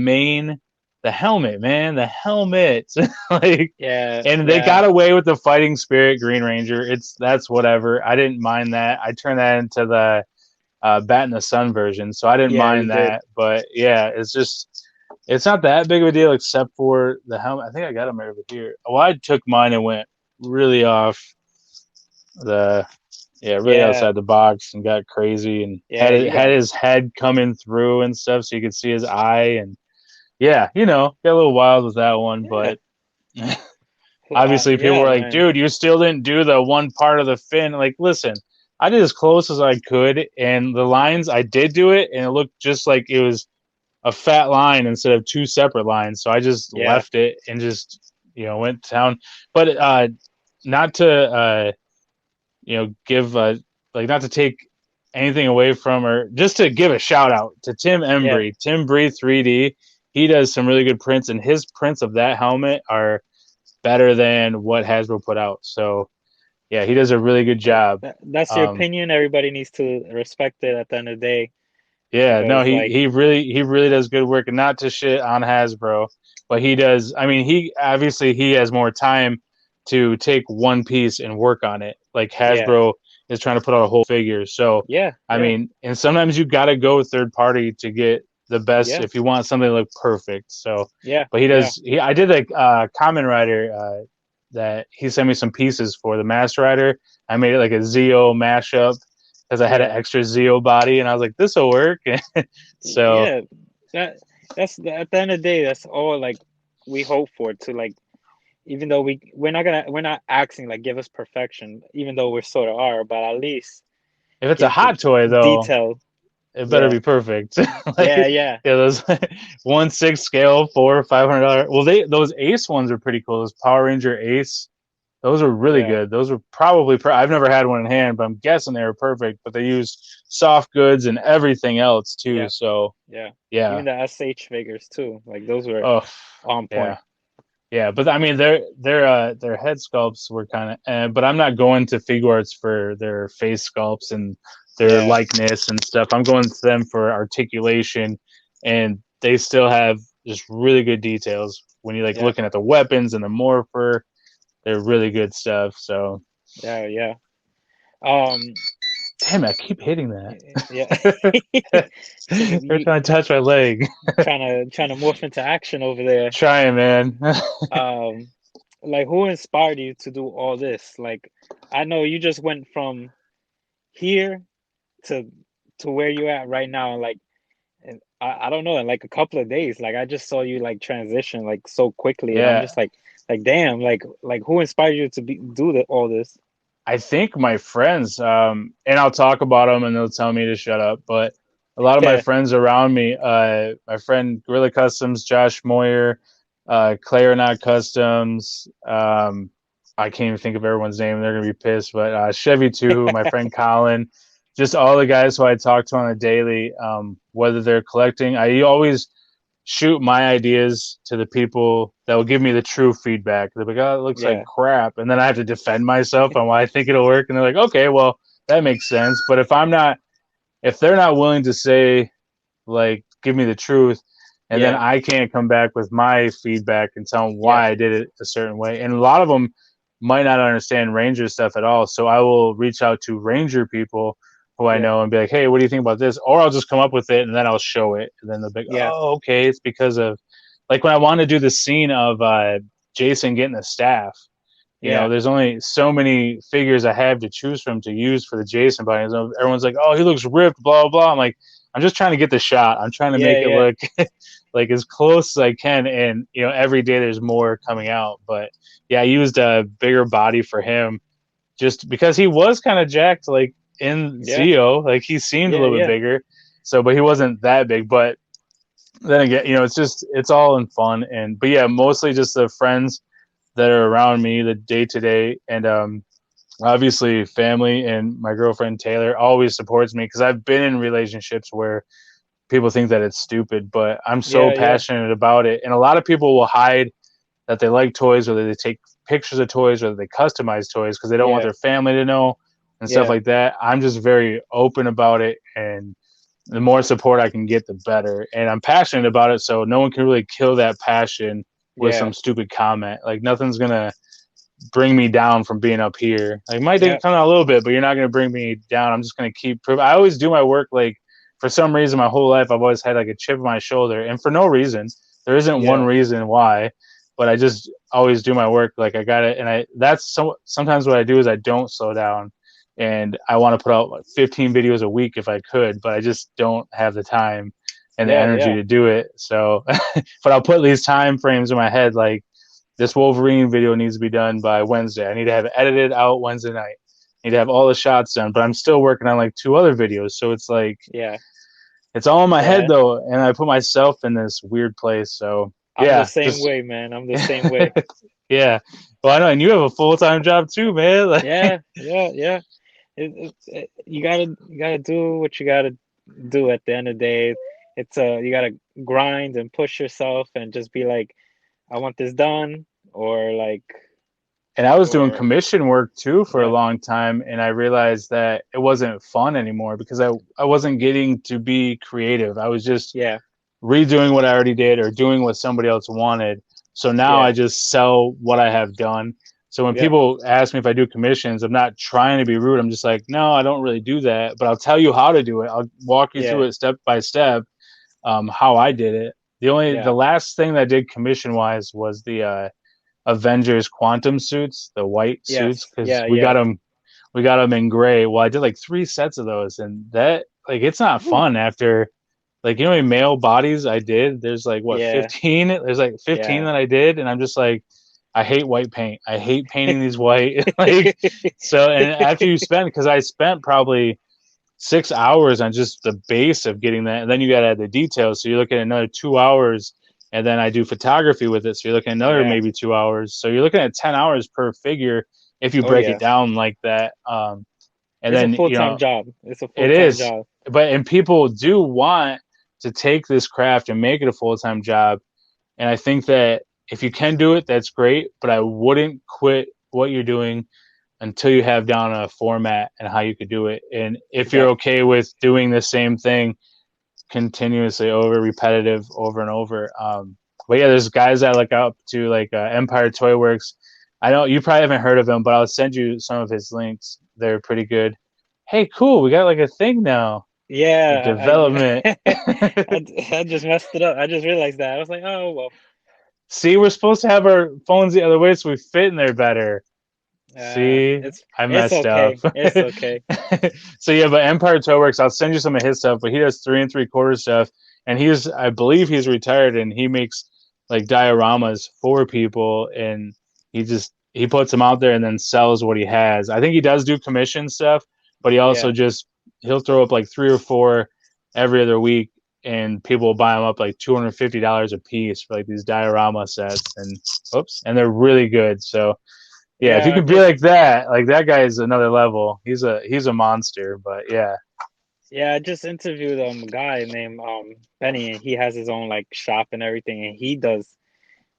the helmet, man, the helmet, like, yeah, and they yeah, got away with the fighting spirit Green Ranger. That's whatever. I didn't mind that. I turned that into the Bat in the Sun version, so I didn't yeah. You mind did. that. But yeah, it's not that big of a deal except for the helmet. I think I got them over here. Well, I took mine and went really off the really Yeah, outside the box and got crazy and yeah. You had got his head coming through and stuff so you could see his eye and yeah, got a little wild with that one, yeah, but obviously people yeah, were like, man. dude, you still didn't do the one part of the fin. Like, listen, I did as close as I could, and the lines I did do it, and it looked just like it was a fat line instead of two separate lines. So I just Yeah, left it and just went to town. But not to give like not to take anything away from or just to give a shout out to Tim yeah. Embry, Tim Bree 3D. He does some really good prints, and his prints of that helmet are better than what Hasbro put out. So yeah, he does a really good job. That's your Um, opinion. Everybody needs to respect it at the end of the day yeah, no, because, he like, he really does good work, and not to shit on Hasbro, but he does. I mean, he has more time to take one piece and work on it. Like yeah, Hasbro is trying to put out a whole figure. So yeah, I yeah, mean, and sometimes you got to go third party to get the best yeah, if you want something to look perfect. So, yeah, but he yeah, does. I did a Common Rider that he sent me some pieces for the Master Rider. I made it like a Zeo mashup because I had an yeah, extra Zeo body, and I was like, this will work. So yeah. That that's at the end of the day, that's all like we hope for to like. Even though we're not asking like give us perfection, even though we sort of are, but at least if it's a give the hot toy, though, detail. it better Yeah, be perfect. Like, yeah, yeah, yeah, those 1/6 scale, $400-500. Well, those Ace ones are pretty cool. Those Power Ranger Ace, those are really yeah, good. Those were probably. I've never had one in hand, but I'm guessing they were perfect. But they used soft goods and everything else too. yeah, So yeah. yeah. Even the SH figures too, like those were Oh on yeah. point. Yeah, but I mean their head sculpts were kind of, but I'm not going to Figuarts for their face sculpts and their Yeah, likeness and stuff. I'm going to them for articulation, and they still have just really good details when you like Yeah. looking at the weapons and the morpher. They're really good stuff. So Yeah. Yeah. Um. damn it, I keep hitting that. Yeah. So They're you trying to touch my leg. trying to morph into action over there. Trying, man. Um. Like, who inspired you to do all this? Like, I know you just went from here to where you're at right now, like, and I don't know, in like a couple of days. Like, I just saw you like transition like so quickly, and I'm Yeah, just like damn, like who inspired you to do all this? I think my friends, and I'll talk about them and they'll tell me to shut up, but a lot of my Yeah. friends around me, my friend Gorilla Customs, Josh Moyer, Clarinet Customs, I can't even think of everyone's name. They're going to be pissed, but Chevy too, my friend Colin, just all the guys who I talk to on a daily, whether they're collecting, I always shoot my ideas to the people that will give me the true feedback. They're like, "Oh, it looks like Yeah. crap," and then I have to defend myself on why I think it'll work. And they're like, "Okay, well, that makes sense." But if they're not willing to say, like, give me the truth, and then Yeah. I can't come back with my feedback and tell them Yeah. why I did it a certain way, and a lot of them might not understand Ranger stuff at all. So I will reach out to Ranger people who I Yeah. know and be like, "Hey, what do you think about this?" Or I'll just come up with it and then I'll show it, and then they'll be like, Yeah. "Oh, okay, it's because of," like when I want to do the scene of Jason getting the staff. Yeah. There's only so many figures I have to choose from to use for the Jason body. So everyone's like, "Oh, he looks ripped," blah blah. I'm like, I'm just trying to get the shot. I'm trying to Yeah. make it Yeah. look like as close as I can. And every day there's more coming out. But yeah, I used a bigger body for him just because he was kind of jacked, like in Yeah. Zio. Like he seemed a Yeah. little bit Yeah. bigger. So, but he wasn't that big. But then again, it's all in fun. But yeah, mostly just the friends that are around me, the day to day, and obviously family and my girlfriend Taylor always supports me because I've been in relationships where people think that it's stupid, but I'm so Yeah. Yeah. passionate about it. And a lot of people will hide that they like toys, whether they take pictures of toys, whether they customize toys because they don't want Yeah. their family to know and stuff Yeah. like that. I'm just very open about it, and the more support I can get, the better. And I'm passionate about it, so no one can really kill that passion with Yeah. some stupid comment. Like nothing's gonna bring me down from being up here. Like it might Yeah. come down a little bit, but you're not gonna bring me down. I'm just gonna keep. I always do my work like for some reason my whole life I've always had like a chip on my shoulder, and for no reason. There isn't one Yeah. reason why, but I just always do my work like I got it. And sometimes what I do is I don't slow down, and I want to put out like 15 videos a week if I could, but I just don't have the time and the Yeah. energy Yeah. to do it. So, but I'll put these time frames in my head like this Wolverine video needs to be done by Wednesday. I need to have it edited out Wednesday night. I need to have all the shots done, but I'm still working on like two other videos. So it's like, Yeah. it's all in my head Yeah. though. And I put myself in this weird place. So I'm the yeah, same just, way, man. I'm the same way. yeah. Well, I know. And you have a full-time job too, man. Like, Yeah. Yeah. Yeah. You gotta do what you gotta do at the end of the day. You gotta grind and push yourself and just be like, I want this done, or like, and I was doing or commission work too for a yeah. long time. And I realized that it wasn't fun anymore because I wasn't getting to be creative. I was just Yeah. redoing what I already did or doing what somebody else wanted. So now I Yeah. just sell what I have done. So when Yeah. people ask me if I do commissions, I'm not trying to be rude. I'm just like, no, I don't really do that, but I'll tell you how to do it. I'll walk you through Yeah. it step by step, how I did it. The Yeah. last thing that I did commission wise was the Avengers Quantum suits, the white suits, Yes. because Yeah. Yeah. we got them in gray. Well, I did like three sets of those, and that like it's not Whew. fun after like how many male bodies I did. There's like what Yeah. 15. There's like 15 Yeah. that I did, and I'm just like, I hate white paint. I hate painting these white. Like so, and after you spend, because I spent probably 6 hours on just the base of getting that, and then you got to add the details. So you're looking at another 2 hours, and then I do photography with it. So you're looking at another Yeah. maybe 2 hours. So you're looking at 10 hours per figure if you Oh break it yeah. down like that. And It's a then full-time job. It's a it full-time is, job. and people do want to take this craft and make it a full time job. And I think that if you can do it, that's great. But I wouldn't quit what you're doing until you have down a format and how you could do it. And if you're Def okay with doing the same thing continuously repetitive over and over. But yeah, there's guys I look up to, like Empire Toy Works. I know you probably haven't heard of him, but I'll send you some of his links. They're pretty good. Hey, cool, we got like a thing now. The Yeah, development. I just messed it up. I just realized that. I was like, oh well. See, we're supposed to have our phones the other way so we fit in there better. See, I It's messed up. okay. It's okay. So yeah, but Empire Toy Works, I'll send you some of his stuff, but he does 3 3/4 stuff, and I believe he's retired, and he makes like dioramas for people, and he puts them out there and then sells what he has. I think he does do commission stuff, but he also Yeah. just he'll throw up like 3 or 4 every other week, and people will buy them up like $250 a piece for like these diorama sets, and they're really good. So yeah, if you Yeah, could be like that guy is another level. He's a monster, but yeah. I just interviewed a guy named Benny, and he has his own like shop and everything, and he does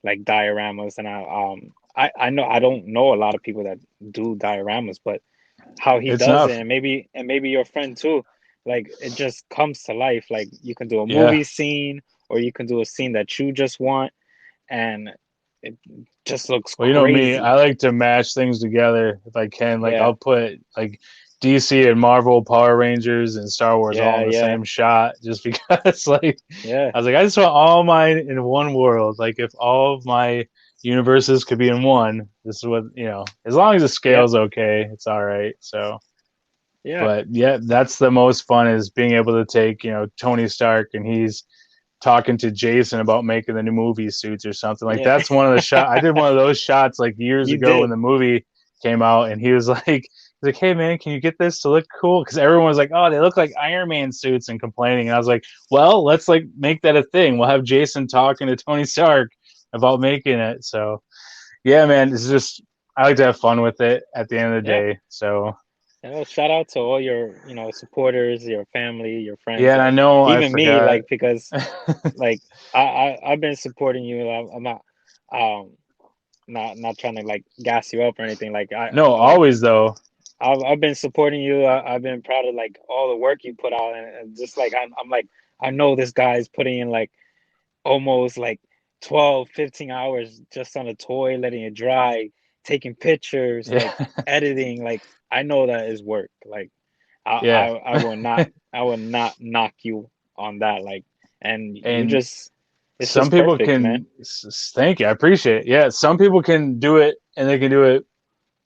like dioramas. And I know I don't know a lot of people that do dioramas, but how he It's does it, enough. and maybe your friend too, like it just comes to life. Like you can do a Yeah. movie scene, or you can do a scene that you just want, and it just looks Well, you know me, I crazy. like to match things together if I can. Like Yeah, I'll put like DC and Marvel, Power Rangers, and Star Wars all in the yeah, same shot just because like yeah, I was like, I just want all mine in one world. Like if all of my universes could be in one, this is what as long as the yep, scale's okay, it's all right. So yeah, but yeah, that's the most fun is being able to take, Tony Stark and he's talking to Jason about making the new movie suits or something. Like yeah. that's one of the shot I did one of those shots like years You ago when did. the movie came out and he was like, hey man, can you get this to look cool? Because everyone was like, oh, they look like Iron Man suits and complaining. And I was like, well, let's like make that a thing. We'll have Jason talking to Tony Stark about making it. So yeah, man, it's just I like to have fun with it at the end of the Yeah. day. So Shout out to all your, supporters, your family, your yeah, friends, and I like know I even me, forgot. like because like I've been supporting you. I'm not um not trying to like gas you up or anything. Like No, like always though. I've been supporting you. I've been proud of like all the work you put out, and just like I'm like I know this guy's putting in like almost like 12, 15 hours just on a toy, letting it dry, taking pictures, Yeah. like editing. Like I know that is work. Like Yeah. I will not knock you on that. Like, and you And just it's some just people perfect, man. can thank you. I appreciate it. Yeah, some people can do it and they can do it.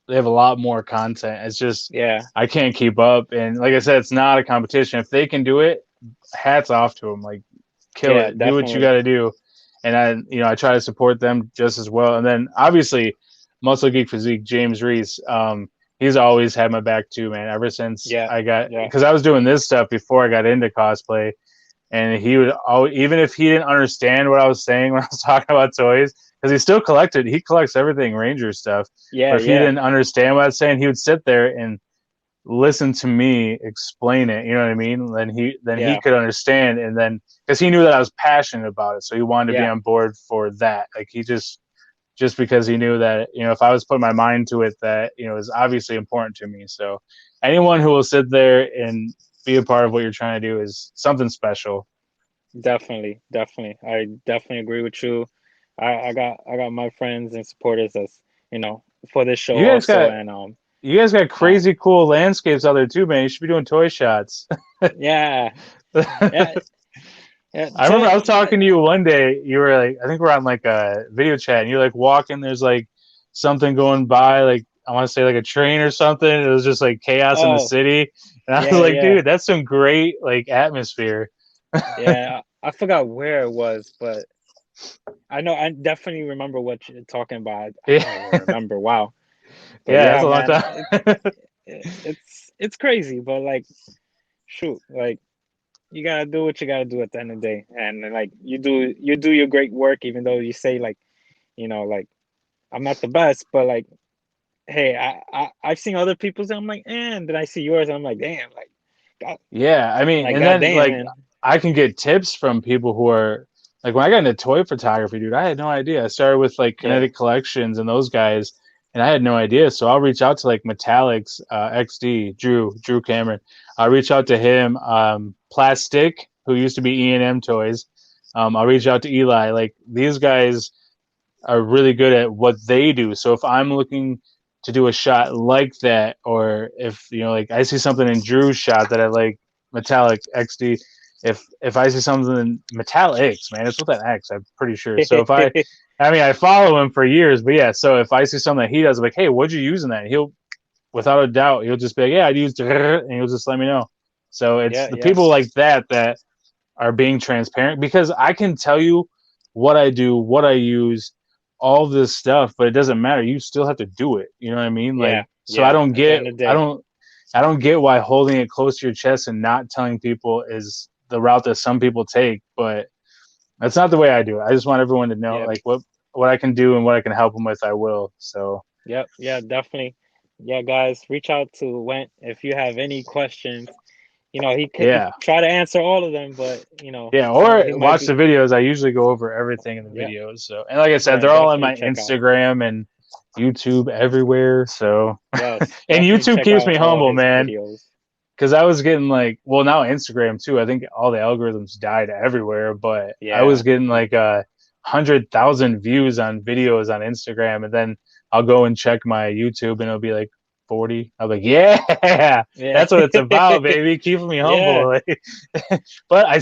They have a lot more content. It's just Yeah, I can't keep up. And like I said, it's not a competition. If they can do it, hats off to them. Like kill yeah, it. Do what you definitely. got to do. And I try to support them just as well. And then obviously, Muscle Geek Physique, James Reese, he's always had my back too, man. Ever since Yeah, I got yeah, because I was doing this stuff before I got into cosplay, and he would always, even if he didn't understand what I was saying when I was talking about toys, because he collects everything Ranger stuff. yeah, But if he yeah, didn't understand what I was saying, he would sit there and listen to me explain it. You know what I mean? Then he yeah, could understand, and then because he knew that I was passionate about it, so he wanted to be yeah. on board for that. Like he just because he knew that if I was putting my mind to it, that is obviously important to me. So anyone who will sit there and be a part of what you're trying to do is something special. Definitely, definitely. I definitely agree with you. I got my friends and supporters that's for this show You guys also, got and you guys got uh crazy cool landscapes out there too, man. You should be doing toy shots. yeah, yeah, I yeah. remember I was talking to you one day. You were like, I think we're on like a video chat, and you're like walking. There's like something going by, like I want to say like a train or something. It was just like chaos in the Oh, city, and I was yeah, like, yeah, dude, that's some great like atmosphere. yeah. I forgot where it was, but I know I definitely remember what you're talking about. I Yeah, don't even remember. Wow. But yeah, that's yeah, a long man, time. it's crazy, but like shoot, like you gotta do what you gotta do at the end of the day, and like you do your great work, even though you say like like I'm not the best, but like hey, I've seen other people's, and I'm like, and then I see yours, and I'm like, damn, god, Yeah, I mean, and then goddamn, like man, I can get tips from people who are like when I got into toy photography, dude, I had no idea. I started with like yeah, Kinetic Collections and those guys, and I had no idea. So I'll reach out to like Metallics, XD, Drew Cameron. I'll reach out to him, Plastic, who used to be E&M Toys. I'll reach out to Eli. Like these guys are really good at what they do. So if I'm looking to do a shot like that, or if like I see something in Drew's shot that I like, metallic XD. If I see something in metallics, man, it's with an X, I'm pretty sure. So if I follow him for years, but yeah. So if I see something that he does, I'm like, hey, what'd you use in that? And he'll, without a doubt, he'll just be like, yeah, I used it, and he'll just let me know. So it's Yeah, the yeah, people like that are being transparent, because I can tell you what I do, what I use, all this stuff, but it doesn't matter. You still have to do it. You know what I mean? yeah, Like, so yeah. At the end of the day, I don't get why holding it close to your chest and not telling people is the route that some people take, but that's not the way I do it. I just want everyone to know, yeah, like, what I can do and what I can help them with, I will. So yep, yeah, definitely. Yeah, guys, reach out to Went if you have any questions. He yeah, try to answer all of them, but yeah, some or he might watch the be. videos. I usually go over everything in the Yeah, videos. So, and like I said, yeah, they're all on definitely my check out. Instagram and YouTube everywhere. So, Yes, and definitely YouTube check keeps out me all humble, his man. videos. Because I was getting like, well, now Instagram too. I think all the algorithms died everywhere, but I was Yeah, getting like 100,000 views on videos on Instagram, and then I'll go and check my YouTube, and it'll be like 40. I'm like, yeah, yeah, that's what it's about, baby. Keeping me yeah, humble. Like, but yeah.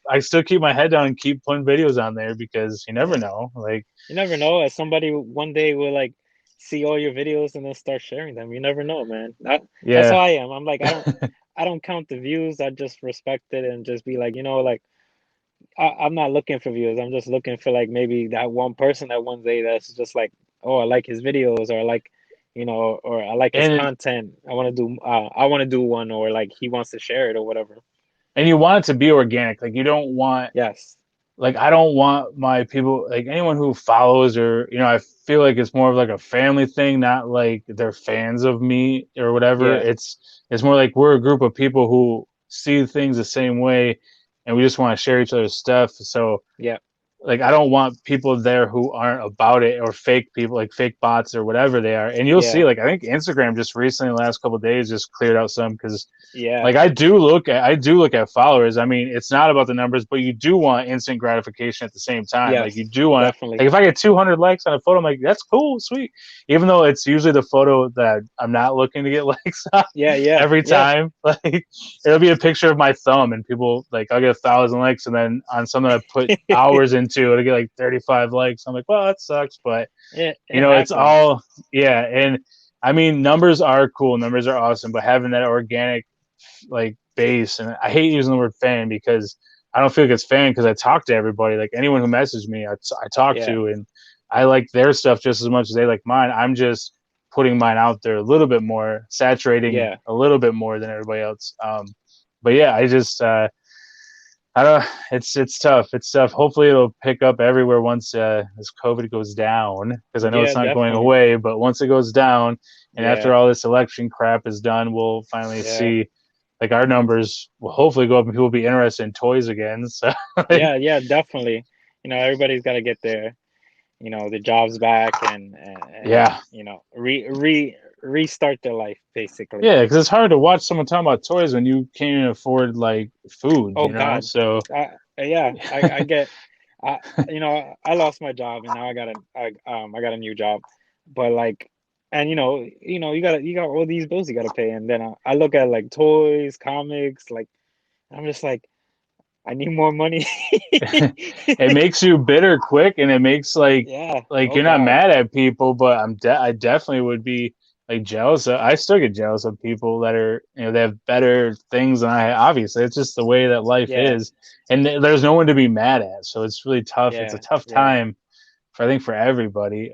I still keep my head down and keep putting videos on there, because you never Yeah. know. Like, You never know. As somebody one day will like see all your videos and then start sharing them. You never know, man. That's how yeah, I am. I'm like, I don't count the views. I just respect it and just be like, like I'm not looking for views. I'm just looking for like maybe that one person that one day that's just like, oh, I like his videos, or I like, or I like his and content. I want to do one, or like he wants to share it or whatever. you want it to be organic. Like, you don't want, Yes. like, I don't want my people, like anyone who follows, or I feel like it's more of like a family thing, not like they're fans of me or whatever. Yeah. It's more like we're a group of people who see things the same way, and we just want to share each other's stuff. So, Yeah. like, I don't want people there who aren't about it, or fake people, like fake bots or whatever they are. And you'll see, Yeah. like, I think Instagram just recently, the last couple of days, just cleared out some, because Yeah. like I do look at followers. I mean, it's not about the numbers, but you do want instant gratification at the same time. Like, Yes. you do want to, Definitely. like, if I get 200 likes on a photo, I'm like, that's cool, sweet. Even though it's usually the photo that I'm not looking to get likes on Yeah. Yeah. every Yeah. time. Like, it'll be a picture of my thumb, and people, like, I'll get 1,000 likes, and then on something I put hours into, it'll get like 35 likes. I'm like, well, that sucks, but It it's happens. all, yeah. And I mean, numbers are cool, numbers are awesome, but having that organic, like, base, and I hate using the word fan, because I don't feel like it's fan, because I talk to everybody. Like, anyone who messaged me, I talk Yeah. to, and I like their stuff just as much as they like mine. I'm just putting mine out there a little bit more, saturating Yeah. a little bit more than everybody else. But yeah, I just I don't. It's tough. It's tough. Hopefully, it'll pick up everywhere once this COVID goes down, because I know Yeah. it's not going Definitely. away. But once it goes down, and after Yeah. all this election crap is done, we'll finally Yeah. see, like, our numbers will hopefully go up, and people will be interested in toys again. So, like, Yeah. Yeah. Definitely. Everybody's got to get the jobs back, and yeah, restart their life basically. yeah, because it's hard to watch someone talking about toys when you can't even afford, like, food. Oh God. So Yeah. I get. I lost my job, and now I got a new job, but like, and you got all these bills you got to pay, and then I look at like toys, comics, like I'm just like I need more money. it makes you bitter quick, and it makes, Yeah. like Oh you're not God. mad at people, but I definitely would be, like, jealous I still get jealous of people that are, they have better things than I. Obviously, it's just the way that life Yeah. is, and there's no one to be mad at, so it's really tough. It's a Yeah. tough Yeah. time for, I think, for everybody.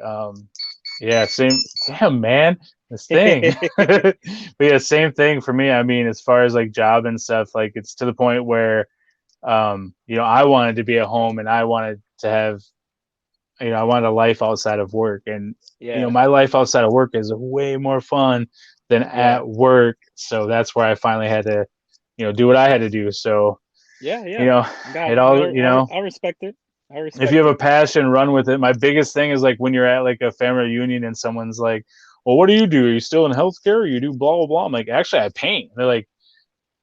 Yeah, same. Damn, man, this thing. But yeah, same thing for me. I mean, as far as like job and stuff, like, it's to the point where I wanted to be at home, and I wanted to have, I wanted a life outside of work, and Yeah. my life outside of work is way more fun than Yeah. at work. So that's where I finally had to, do what I had to do. So, Yeah. you Yeah. know, it all, I respect it. I if you respect have a it. passion, run with it. My biggest thing is, like, when you're at like a family reunion, and someone's like, well, what do you do? Are you still in healthcare? Or you do blah, blah, blah. I'm like, actually, I paint. They're like,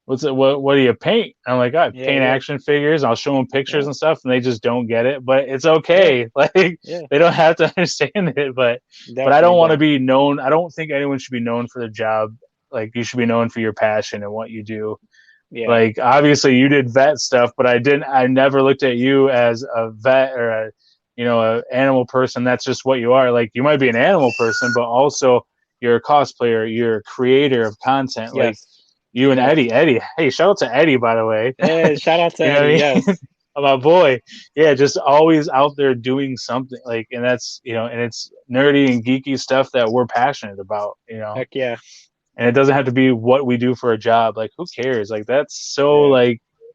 what's it? What do you paint? I'm like, I Yeah, paint yeah, action figures. I'll show them pictures yeah, and stuff, and they just don't get it. But it's yeah, okay. Like yeah. they don't have to understand it. But I Definitely, don't want to bro. be known. I don't think anyone should be known for their job. Like you should be known for your passion and what you do. Yeah, Like obviously you did vet stuff, but I didn't. I never looked at you as a vet or a a animal person. That's just what you are. Like you might be an animal person, but also you're a cosplayer. You're a creator of content. Like yes, you and yes. Eddie. Hey, shout out to Eddie, by the way. Hey, shout out to You know what Eddie. I mean? Yes. My boy. Yeah, just always out there doing something. Like, and that's and it's nerdy and geeky stuff that we're passionate about. Heck yeah. And it doesn't have to be what we do for a job. Like, who cares? Like, Yeah.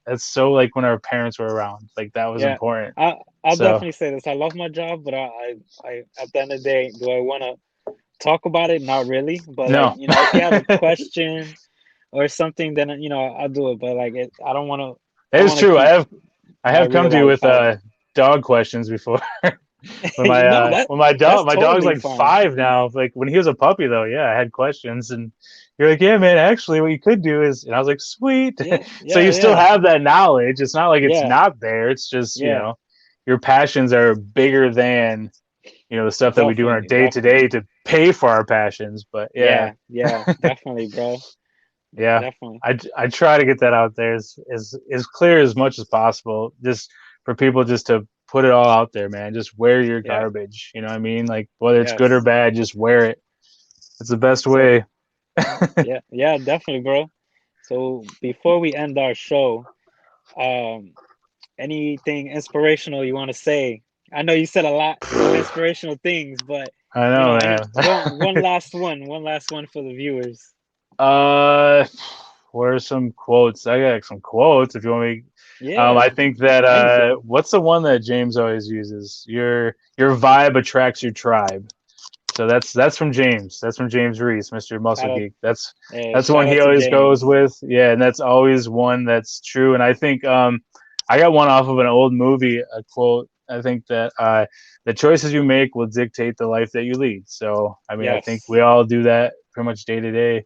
that's so like when our parents were around. Like, that was Yeah. important. I'll So definitely say this. I love my job, but I at the end of the day, do I want to talk about it? Not really. But like, no, if you have a that question or something, then I'll do it. But like, I don't want to. I is want to true. keep I my have come real to you life with out there. dog questions before. No, When that's my dog's totally like fine. 5 now. Like when he was a puppy though, yeah, I had questions and you're like, yeah, man, actually what you could do is, and I was like, sweet. Yeah, So yeah, you still yeah, have that knowledge. It's not like it's yeah, not there. It's just, yeah. your passions are bigger than, the stuff that we do in our Definitely, day to day definitely. to pay for our passions. But yeah, Yeah, yeah, definitely, bro. yeah, Definitely. I try to get that out there as clear as much as possible, just for people just to put it all out there, man. Just wear your Yeah. garbage. You know what I mean? Like whether it's good or Yes. bad, just wear it. It's the best So, way. yeah, yeah, definitely, bro. So before we end our show, um, anything inspirational you want to say? I know you said a lot of inspirational things, but I know, any man. one last one for the viewers. uh, what are some quotes? I got some quotes if you want me. Yeah, I think that anything. what's the one that James always uses? Your vibe attracts your tribe. So that's from James. That's from James Reese, Mr. Muscle Shout out, Geek. That's one shout he out to always goes James. with. Yeah, and that's always one that's true. And I think I got one off of an old movie, a quote. I think that the choices you make will dictate the life that you lead. So I mean, I think Yes, we all do that pretty much day to day.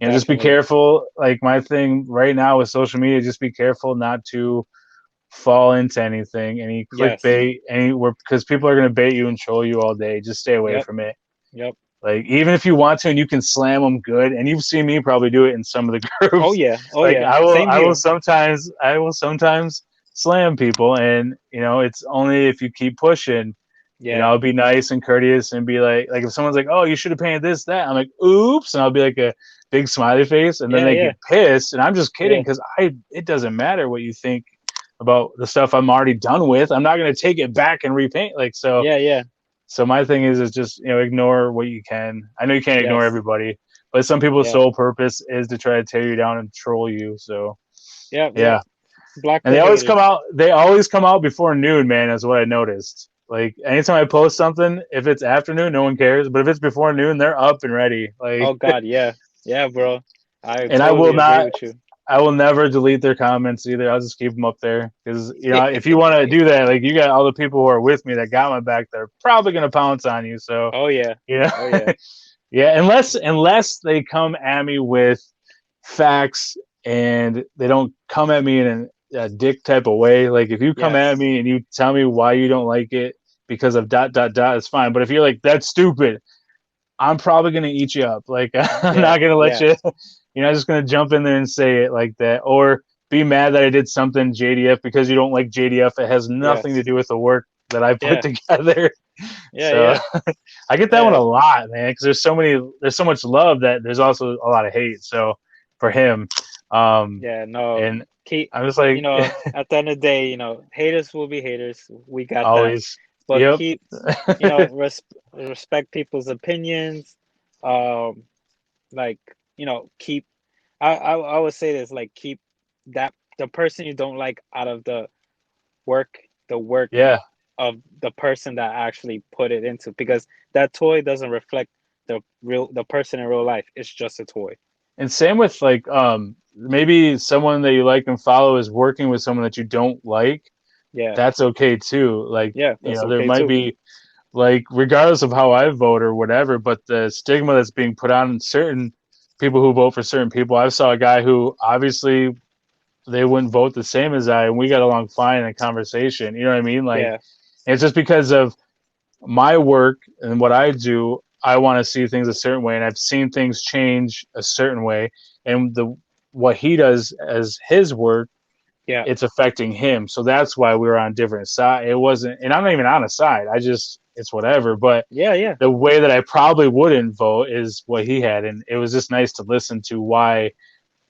Just be definitely. careful. Like my thing right now with social media, just be careful not to fall into anything, any Yes. clickbait, anywhere, because people are going to bait you and troll you all day. Just stay away Yep. from it. Yep. Like even if you want to, and you can slam them good, and you've seen me probably do it in some of the Oh groups. yeah. Oh Like yeah. Same here. I will sometimes slam people, and it's only if you keep pushing. Yeah. I'll be nice and courteous and be like if someone's like, "Oh, you should have painted this, that," I'm like, "Oops," and I'll be like a big smiley face, and then Yeah. they Yeah. get pissed, and I'm just kidding Yeah. because it doesn't matter what you think about the stuff I'm already done with. I'm not gonna take it back and repaint like so. Yeah. Yeah. So my thing is just ignore what you can. I know you can't ignore Yes. everybody, but some people's Yeah. sole purpose is to try to tear you down and troll you. So Yep. Yep. yeah, Block and the they always come haters. out. They always come out before noon, man. Is what I noticed. Like anytime I post something, if it's afternoon, no one cares. But if it's before noon, they're up and ready. Like, Oh God. Yeah. Yeah, bro. I and I totally will agree not. with you. I will never delete their comments either. I'll just keep them up there because if you want to do that, like you got all the people who are with me that got my back, they're probably gonna pounce on you. So Oh yeah. you know, Oh yeah. yeah, unless they come at me with facts and they don't come at me in a dick type of way. Like if you come at Yes. me and you tell me why you don't like it because of dot dot dot, it's fine. But if you're like that's stupid, I'm probably gonna eat you up. Like I'm Yeah. not gonna let Yeah. you. You're not just gonna jump in there and say it like that, or be mad that I did something JDF because you don't like JDF. It has nothing to Yes. do with the work that I put Yeah. together. Yeah. So Yeah. I get that one a Yeah. lot, man, because there's so much love that there's also a lot of hate. So for him, Yeah. No. and Keep. I'm just like At the end of the day, haters will be haters. We got that. always, But yep, keep, respect people's opinions. Um, like keep. I would say this, like, keep that the person you don't like out of the work yeah. of the person that actually put it into, because that toy doesn't reflect the person in real life. It's just a toy. And same with like maybe someone that you like and follow is working with someone that you don't like. Yeah. That's okay too. Like Yeah, that's there okay might too. be like regardless of how I vote or whatever, but the stigma that's being put on certain people who vote for certain people. I saw a guy who obviously they wouldn't vote the same as I, and we got along fine in a conversation. You know what I mean? Like, Yeah. it's just because of my work and what I do. I want to see things a certain way, and I've seen things change a certain way. And the what he does as his work, Yeah. it's affecting him. So that's why we were on different sides. It wasn't, and I'm not even on a side. I just it's whatever. But Yeah. Yeah. the way that I probably wouldn't vote is what he had, and it was just nice to listen to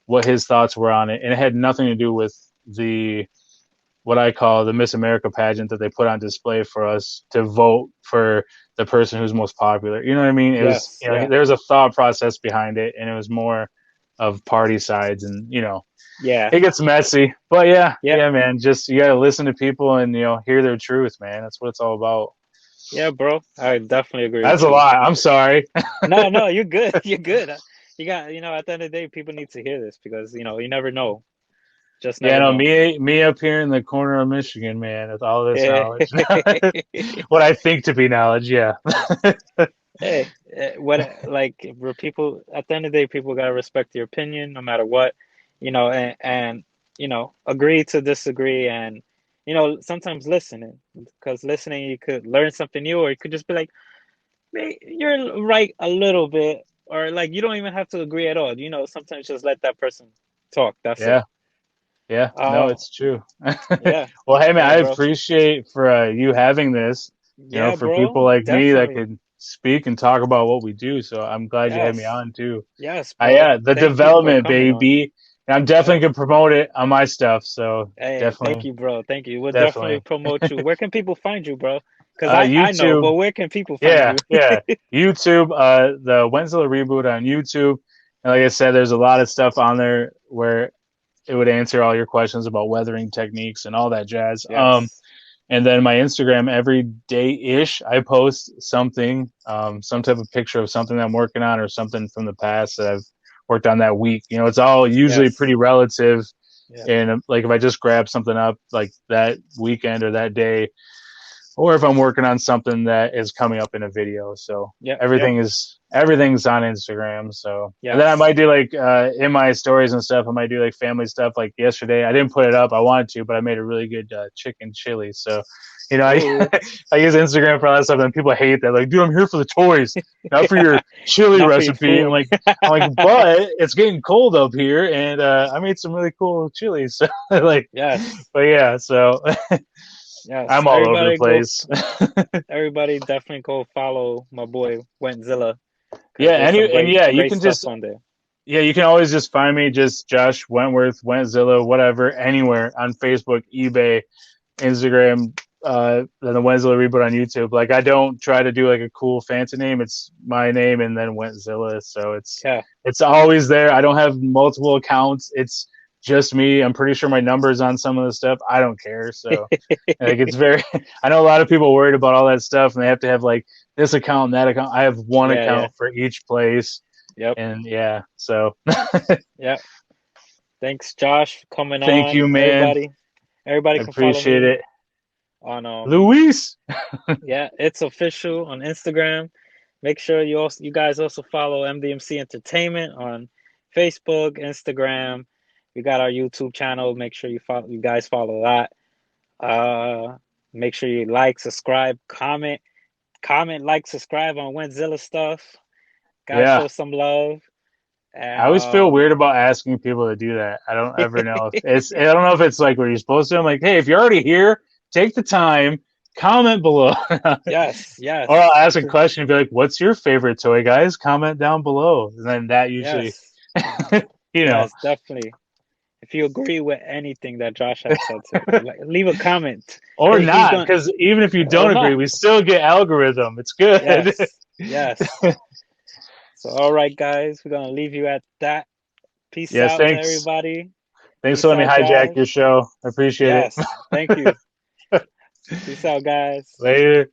what his thoughts were on it, and it had nothing to do with the what I call the Miss America pageant that they put on display for us to vote for the person who's most popular. You know what I mean? It was, Yes. Yeah. there was a thought process behind it, and it was more of party sides, and Yeah. it gets messy. But yeah, Yeah. yeah, man, just you gotta listen to people and hear their truth, man. That's what it's all about. Yeah, bro. I definitely agree That's with a you. lot. I'm sorry. No, no, you're good. You're good. You got, at the end of the day, people need to hear this because, you never know. Just Yeah, never no, know. me up here in the corner of Michigan, man, with all this Yeah. knowledge. What I think to be knowledge, yeah. Hey, like, people, at the end of the day, people gotta respect your opinion no matter what, and agree to disagree and, sometimes listening, because listening, you could learn something new, or you could just be like, you're right a little bit, or like you don't even have to agree at all. Sometimes just let that person talk. That's it. Yeah, yeah, no, Oh, it's true. yeah, Well, hey man, yeah, I bro. appreciate for you having this, Yeah, for people bro. like me that Definitely. can speak and talk about what we do. So I'm glad you had me Yes. on too. Yes, bro. Yeah, the Thank you for development, coming on. baby. And I'm Yeah. definitely gonna promote it on my stuff. So Hey, thank definitely, you, bro. Thank you. We'll definitely definitely. promote you. Where can people find you, bro? Because I know, YouTube, but where can people find yeah, you? yeah. YouTube, the Wentzillah reboot on YouTube. And like I said, there's a lot of stuff on there where it would answer all your questions about weathering techniques and all that jazz. Yes. And then my Instagram every day ish, I post something, some type of picture of something that I'm working on or something from the past that I've worked on that week. It's all usually Yes. pretty relative. Yeah. And like if I just grab something up like that weekend or that day, or if I'm working on something that is coming up in a video. So Yep. Yep. everything's on Instagram. So and then I Yes. might do like in my stories and stuff, I might do like family stuff. Like yesterday, I didn't put it up, I wanted to, but I made a really good chicken chili. So I Oh. I use Instagram for all that stuff, and people hate that. Like, dude, I'm here for the toys, not for your chili Not for your recipe. food. I'm like, but it's getting cold up here, and I made some really cool chili. So like, Yes. but yeah, so Yes. I'm all over the place. Everybody definitely go follow my boy Wentzillah because Yeah, there's some and great yeah, you great can stuff just on there. you can always just find me just Josh Wentworth, Wentzillah, whatever, anywhere on Facebook, eBay, Instagram, then the Wentzillah reboot on YouTube. Like I don't try to do like a cool fancy name. It's my name and then Wentzillah. So Yeah. it's always there. I don't have multiple accounts. It's just me. I'm pretty sure my number's on some of the stuff. I don't care. So like it's very I know a lot of people worried about all that stuff and they have to have like this account and that account. I have one Yeah. Yeah. account for each place. Yep. And yeah, so Yep. Thanks, Josh, for coming thank on. you, man. Everybody I can follow appreciate me it. on Luis. yeah, it's official on Instagram. Make sure you guys also follow MDMC Entertainment on Facebook, Instagram. We got our YouTube channel. Make sure you guys follow that. Uh, Make sure you like, subscribe, like, subscribe on Wentzillah stuff. Gotta Yeah. show some love. I And always feel weird about asking people to do that. I don't ever know if it's I don't know if it's like what you're supposed to. I'm like, hey, if you're already here, take the time, comment below. yes, Or I'll yes, ask a question and be like, what's your favorite toy, guys? Comment down below. And then that usually yes, you know. yes, definitely. If you agree with anything that Josh had said today, like, leave a comment. Or He's not, going because even if you or don't agree, not. we still get algorithm. It's good. Yes, yes. So, all right, guys, we're gonna leave you at that. Peace Yes, out to thanks. everybody. Thanks for Peace letting me out, hijack Josh. your show. I appreciate it. Yes, thank you. Peace out, guys. Later.